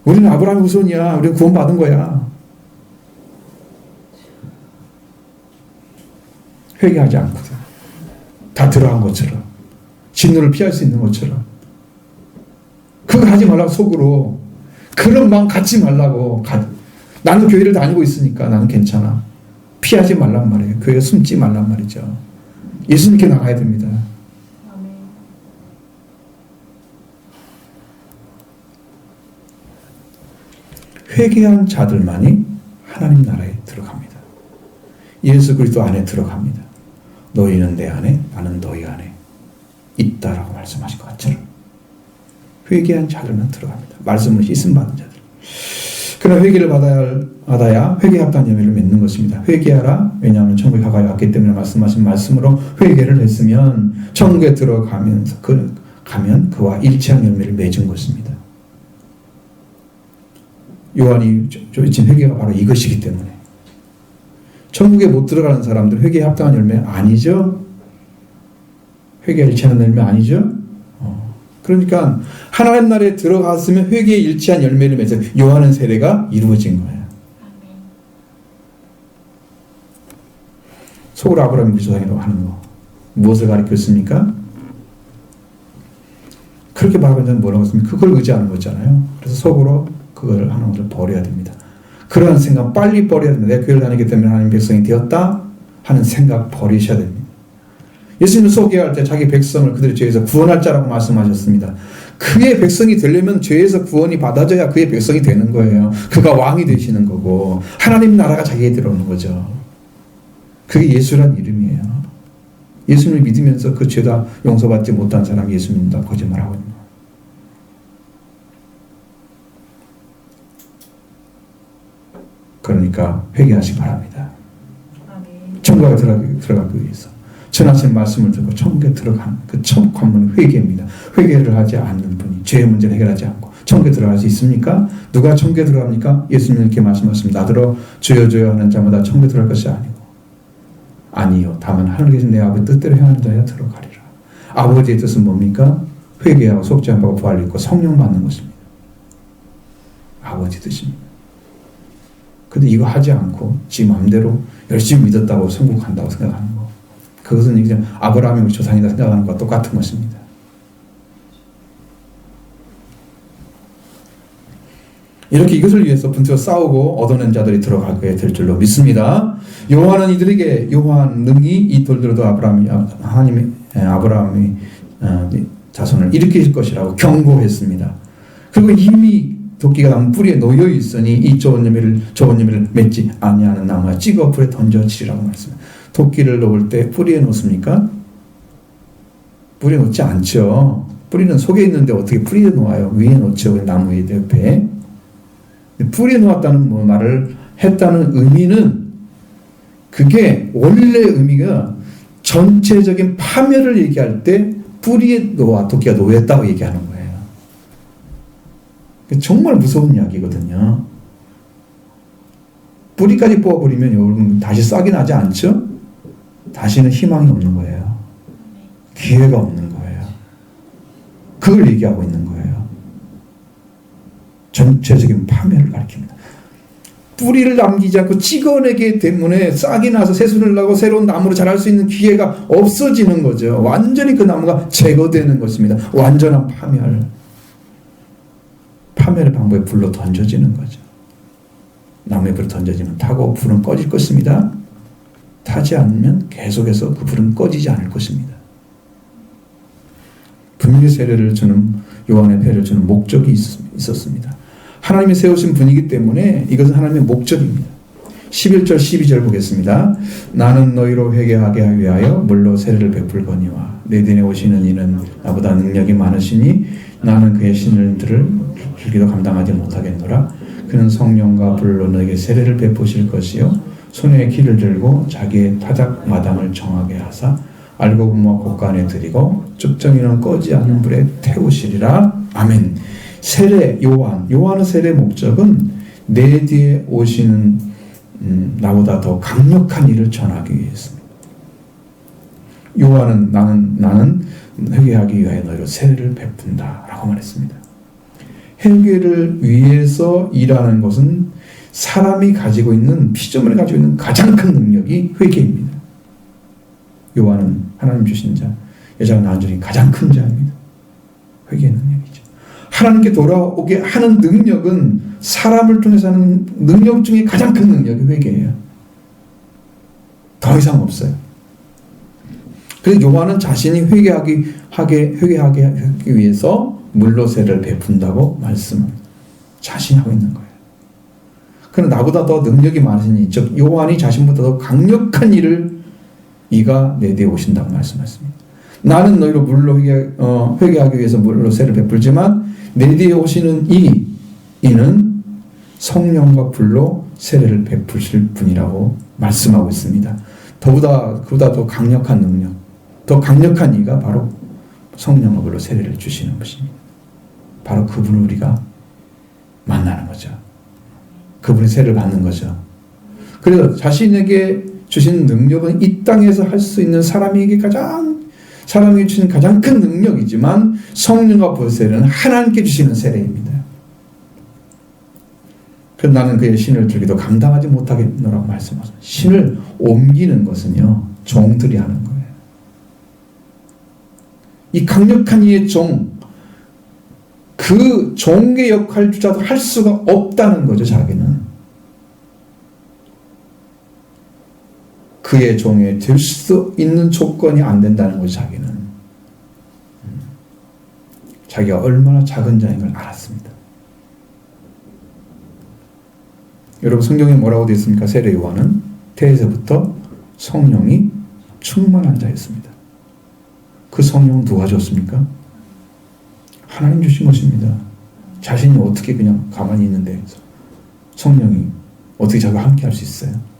우리는 아브라함의 후손이야. 우리는 구원받은 거야. 회개하지 않거든. 다 들어간 것처럼. 진노를 피할 수 있는 것처럼. 그거 하지 말라고 속으로. 그런 마음 갖지 말라고. 나는 교회를 다니고 있으니까 나는 괜찮아. 피하지 말란 말이에요. 교회에 숨지 말란 말이죠. 예수님께 나가야 됩니다. 회개한 자들만이 하나님 나라에 들어갑니다. 예수 그리스도 안에 들어갑니다. 너희는 내 안에, 나는 너희 안에 있다라고 말씀하신 것처럼 회개한 자들만 들어갑니다. 말씀을 씻음 받은 자들. 그러나 회개를 받아야 회개에 합당한 열매를 맺는 것입니다. 회개하라. 왜냐하면 천국에 가까이 왔기 때문에 말씀하신 말씀으로 회개를 했으면 천국에 들어가면서 가면 그와 일치한 열매를 맺은 것입니다. 요한이 지금 회개가 바로 이것이기 때문에 천국에 못 들어가는 사람들 회개에 합당한 열매 아니죠? 회개에 일치하는 열매 아니죠? 그러니까 하나님 나라에 들어갔으면 회개에 일치한 열매를 맺어 요한의 세례가 이루어진 거예요. 속으로 아브라함 우리 조상이라고 하는 거 무엇을 가리켰습니까? 그렇게 말하면 뭐라고 했습니까? 그걸 의지하는 거잖아요. 그래서 속으로 그걸 하는 것을 버려야 됩니다. 그런 생각 빨리 버려야 됩니다. 내 교회를 다니기 때문에 하나님 백성이 되었다 하는 생각 버리셔야 됩니다. 예수님 소개할 때 자기 백성을 그들의 죄에서 구원할 자라고 말씀하셨습니다. 그의 백성이 되려면 죄에서 구원이 받아져야 그의 백성이 되는 거예요. 그가 왕이 되시는 거고 하나님 나라가 자기에 들어오는 거죠. 그게 예수란 이름이에요. 예수님을 믿으면서 그 죄다 용서받지 못한 사람이 예수 믿는다 거짓말하고 있는 거예요. 그러니까 회개하시기 바랍니다. 천국에 들어가기 위해서 전하신 말씀을 듣고 천국에 들어가는 그 첫 관문은 회개입니다. 회개를 하지 않는 분이 죄의 문제를 해결하지 않고 천국에 들어갈 수 있습니까? 누가 천국에 들어갑니까? 예수님은 이렇게 말씀하셨습니다. 나더러 주여 주여 하는 자마다 천국에 들어갈 것이 아니고 아니요 다만 하늘에 계신 내 아버지 뜻대로 행하는 자야 들어가리라. 아버지의 뜻은 뭡니까? 회개하고 속죄함하고 부활을 입고 성령 받는 것입니다. 아버지 뜻입니다. 근데 이거 하지 않고 지 마음대로 열심히 믿었다고 성공한다고 생각하는 거, 그것은 이제 아브라함이 우리 조상이다 생각하는 것과 똑같은 것입니다. 이렇게 이것을 위해서 분투어 싸우고 얻어낸 자들이 들어가게 될 줄로 믿습니다. 여호와는 이들에게 여호와 능히 이 돌들어도 아브라함이 자손을 일으키실 것이라고 경고했습니다. 그리고 이미 도끼가 나무 뿌리에 놓여 있으니 이 좋은 열매를 맺지 아니하는 나무가 찍어 불에 던져지리라고 말씀합니다. 도끼를 놓을 때 뿌리에 놓습니까? 뿌리에 놓지 않죠. 뿌리는 속에 있는데 어떻게 뿌리에 놓아요? 위에 놓죠. 나무 옆에. 뿌리에 놓았다는 말을 했다는 의미는, 그게 원래 의미가 전체적인 파멸을 얘기할 때 뿌리에 도끼가 놓였다고 얘기하는 거예요. 정말 무서운 이야기거든요. 뿌리까지 뽑아버리면 여러분 다시 싹이 나지 않죠? 다시는 희망이 없는 거예요. 기회가 없는 거예요. 그걸 얘기하고 있는 거예요. 전체적인 파멸을 가리킵니다. 뿌리를 남기지 않고 찍어내기 때문에 싹이 나서 새순을 나고 새로운 나무로 자랄 수 있는 기회가 없어지는 거죠. 완전히 그 나무가 제거되는 것입니다. 완전한 파멸의 방법에 불로 던져지는 거죠. 나무에 불을 던져지면 타고 불은 꺼질 것입니다. 타지 않으면 계속해서 그 불은 꺼지지 않을 것입니다. 분명히 세례를 주는, 요한의 세례를 주는 목적이 있었습니다. 하나님이 세우신 분이기 때문에 이것은 하나님의 목적입니다. 11절 12절 보겠습니다. 나는 너희로 회개하게 하기 위하여 물로 세례를 베풀거니와 내 뒤에 오시는 이는 나보다 능력이 많으시니 나는 그의 신들을 들기도 감당하지 못하겠노라. 그는 성령과 불로 너에게 세례를 베푸실 것이요 손에 키를 들고 자기의 타작 마당을 정하게 하사 알고 부모와 곳간에 드리고 쭉정이는 꺼지 않는 불에 태우시리라. 아멘. 세례, 요한의 세례 목적은 내 뒤에 오시는 나보다 더 강력한 일을 전하기 위해서입니다. 요한은 나는 회개하기 위하여 너희로 세례를 베푼다 라고 말했습니다. 회개를 위해서 일하는 것은 사람이 가지고 있는, 피조물이 가지고 있는 가장 큰 능력이 회개입니다. 요한은 하나님 주신 자, 여자가 낳은 중에 가장 큰 자입니다. 회개의 능력이죠. 하나님께 돌아오게 하는 능력은 사람을 통해서 하는 능력 중에 가장 큰 능력이 회개예요. 더 이상 없어요. 그래서 요한은 자신이 회개하기 위해서 물로 세례를 베푼다고 자신하고 있는 거예요. 그러나 나보다 더 능력이 많으시니, 즉 요한이 자신보다 더 강력한 일을 이가 내 뒤에 오신다고 말씀하셨습니다. 나는 너희로 물로 회개하기 위해서 물로 세례를 베풀지만 내 뒤에 오시는 이는 성령과 불로 세례를 베푸실 분이라고 말씀하고 있습니다. 그보다 더 강력한 능력, 더 강력한 이가 바로 성령과 불로 세례를 주시는 것입니다. 바로 그분을 우리가 만나는 거죠. 그분의 세례를 받는 거죠. 그래서 자신에게 주신 능력은 이 땅에서 할 수 있는 사람에게 주신 가장 큰 능력이지만 성령과 불 세례는 하나님께 주시는 세례입니다. 그래서 나는 그의 신을 들기도 감당하지 못하겠노라고 말씀하셨습니다. 신을 옮기는 것은요, 종들이 하는 거예요. 이 강력한 이의 그 종의 역할조차도 할 수가 없다는 거죠, 자기는. 그의 종이 될 수 있는 조건이 안 된다는 거죠. 자기는. 자기가 얼마나 작은 자인 걸 알았습니다. 여러분 성경에 뭐라고 되어 있습니까? 세례 요한은 태에서부터 성령이 충만한 자였습니다. 그 성령은 누가 줬습니까? 하나님 주신 것입니다. 자신이 어떻게 그냥 가만히 있는데 성령이 어떻게 자기와 함께 할 수 있어요?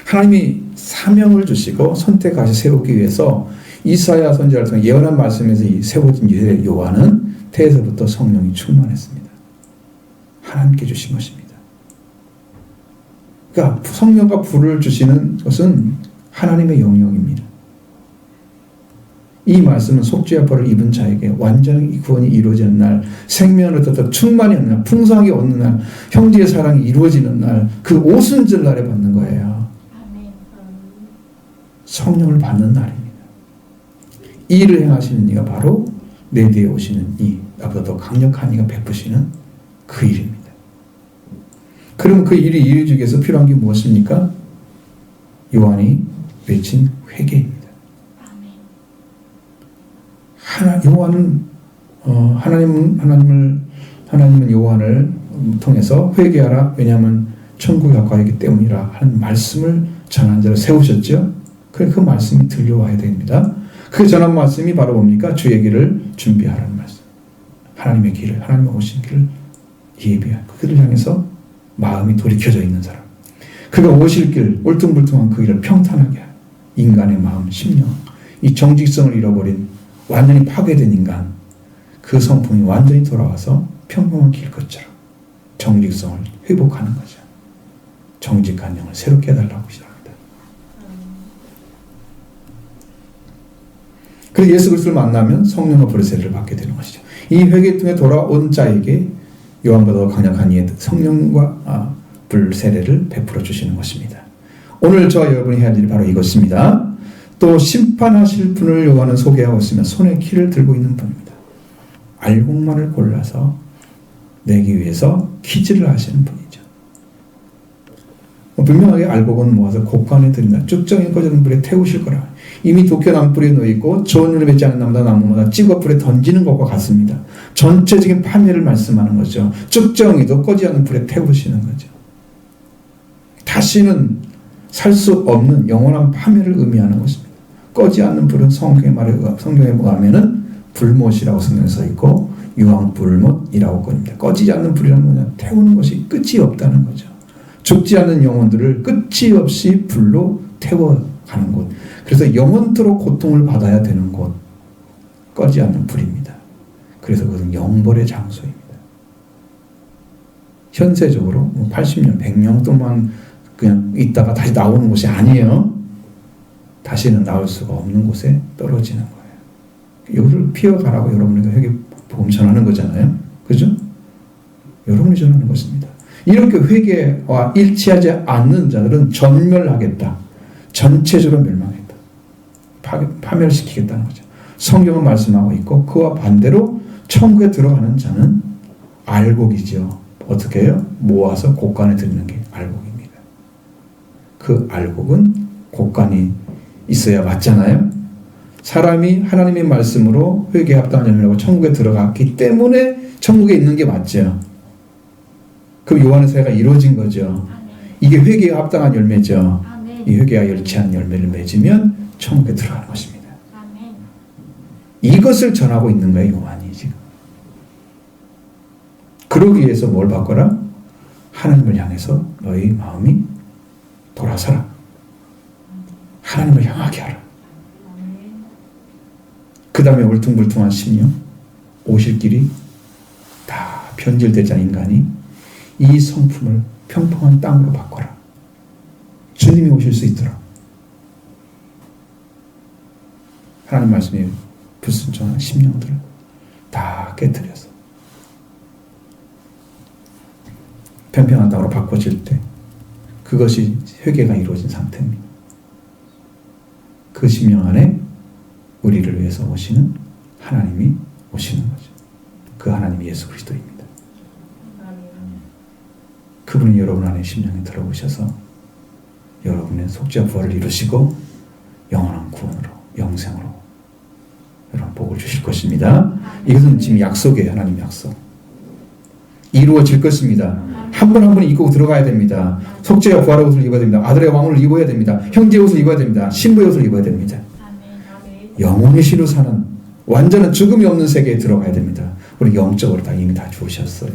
하나님이 사명을 주시고 선택하시 세우기 위해서 이사야 선지자를 통해 예언한 말씀에서 세워진 세례 요한은 태에서부터 성령이 충만했습니다. 하나님께 주신 것입니다. 그러니까 성령과 불을 주시는 것은 하나님의 영역입니다. 이 말씀은 속죄와 벌을 입은 자에게 완전히 구원이 이루어지는 날, 생명을 얻었다 충만히 얻는 날, 풍성하게 얻는 날, 형제의 사랑이 이루어지는 날, 그 오순절 날에 받는 거예요. 성령을 받는 날입니다. 이 일을 행하시는 이가 바로 내 뒤에 오시는 이, 나보다 더 강력한 이가 베푸시는 그 일입니다. 그럼 그 일이 이루어지기 위해서 필요한 게 무엇입니까? 요한이 외친 회개입니다. 요한은 하나님은 요한을 통해서 회개하라. 왜냐하면 천국에 가까이기 때문이라 하는 말씀을 전한 자를 세우셨죠. 그 말씀이 들려와야 됩니다. 그 전한 말씀이 바로 뭡니까? 주의 길을 준비하라는 말씀. 하나님의 길을, 하나님의 오신 길을 예비할 그들을 향해서 마음이 돌이켜져 있는 사람. 그가 오실 길, 울퉁불퉁한 그 길을 평탄하게 할 인간의 마음, 심령, 이 정직성을 잃어버린 완전히 파괴된 인간, 그 성품이 완전히 돌아와서 평범한 길 것처럼 정직성을 회복하는 거죠. 정직한 영을 새롭게 해달라고 시작합니다. 그래서 예수 그리스도를 만나면 성령과 불의 세례를 받게 되는 것이죠. 이 회개 통해 돌아온 자에게 요한보다 더 강력한 이의 성령과 불 세례를 베풀어 주시는 것입니다. 오늘 저와 여러분이 해야 할 일이 바로 이것입니다. 또 심판하실 분을 요한은 소개하고 있으며 손에 키를 들고 있는 분입니다. 알곡만을 골라서 내기 위해서 키질을 하시는 분이죠. 분명하게 알곡은 모아서 곡간에 들인다. 쭉정이 꺼지는 불에 태우실 거라. 이미 독혀난 불에 놓이고 좋은 눈을 맺지 않는 나무다 나무마다 찍어 불에 던지는 것과 같습니다. 전체적인 파멸을 말씀하는 거죠. 쭉정이도 꺼지 않는 불에 태우시는 거죠. 다시는 살 수 없는 영원한 파멸을 의미하는 것입니다. 꺼지 않는 불은 성경에 의하면은 불못이라고 성경에 써 있고 유황불못이라고 꺼집니다. 꺼지지 않는 불이라는 것은 태우는 것이 끝이 없다는 거죠. 죽지 않는 영혼들을 끝이 없이 불로 태워가는 곳. 그래서 영원토록 고통을 받아야 되는 곳. 꺼지 않는 불입니다. 그래서 그것은 영벌의 장소입니다. 현세적으로 80년, 100년 동안 그냥 있다가 다시 나오는 곳이 아니에요. 다시는 나올 수가 없는 곳에 떨어지는 거예요. 여기를 피해가라고 여러분에게 회개복음 전하는 거잖아요. 그죠? 여러분이 전하는 것입니다. 이렇게 회개와 일치하지 않는 자들은 전멸하겠다. 전체적으로 멸망했다. 파멸시키겠다는 거죠. 성경은 말씀하고 있고 그와 반대로 천국에 들어가는 자는 알곡이죠. 어떻게 해요? 모아서 곡간에 드리는 게 알곡입니다. 그 알곡은 곡간이 있어야 맞잖아요. 사람이 하나님의 말씀으로 회개에 합당한 열매라고 천국에 들어갔기 때문에 천국에 있는 게 맞죠. 그럼 요한의 세례가 이루어진 거죠. 이게 회개에 합당한 열매죠. 이 회개와 일치한 열매를 맺으면 천국에 들어가는 것입니다. 이것을 전하고 있는 거예요, 요한이 지금. 그러기 위해서 뭘 바꿔라? 하나님을 향해서 너희 마음이 돌아서라. 하나님을 향하게 하라. 그 다음에 울퉁불퉁한 심령, 오실 길이 다 변질되지 않은 인간이 이 성품을 평평한 땅으로 바꿔라. 주님이 오실 수 있도록. 하나님 말씀이 불순종한 심령들을 다 깨뜨려서 평평한 땅으로 바꿔질 때 그것이 회개가 이루어진 상태입니다. 그 심령 안에 우리를 위해서 오시는 하나님이 오시는 거죠. 그 하나님이 예수 그리스도입니다. 그분이 여러분 안에 심령에 들어오셔서 여러분의 속죄와 부활을 이루시고 영원한 구원으로, 영생으로 여러분 복을 주실 것입니다. 이것은 지금 약속이에요. 하나님 약속. 이루어질 것입니다. 한 분 한 분이 입고 들어가야 됩니다. 속죄와 부활의 옷을 입어야 됩니다. 아들의 왕을 입어야 됩니다. 형제의 옷을 입어야 됩니다. 신부의 옷을 입어야 됩니다. 영원히 신으로 사는 완전한 죽음이 없는 세계에 들어가야 됩니다. 우리 영적으로 다 이미 다 주셨어요.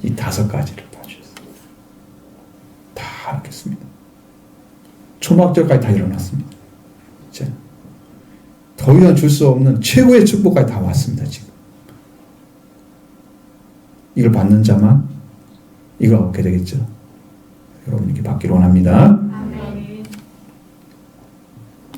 이 5가지를 다 주셨어요. 다 하겠습니다. 초막절까지 다 일어났습니다. 이제 더 이상 줄 수 없는 최고의 축복까지 다 왔습니다. 지금 이걸 받는 자만 이걸 얻게 되겠죠. 여러분에게 받기를 원합니다.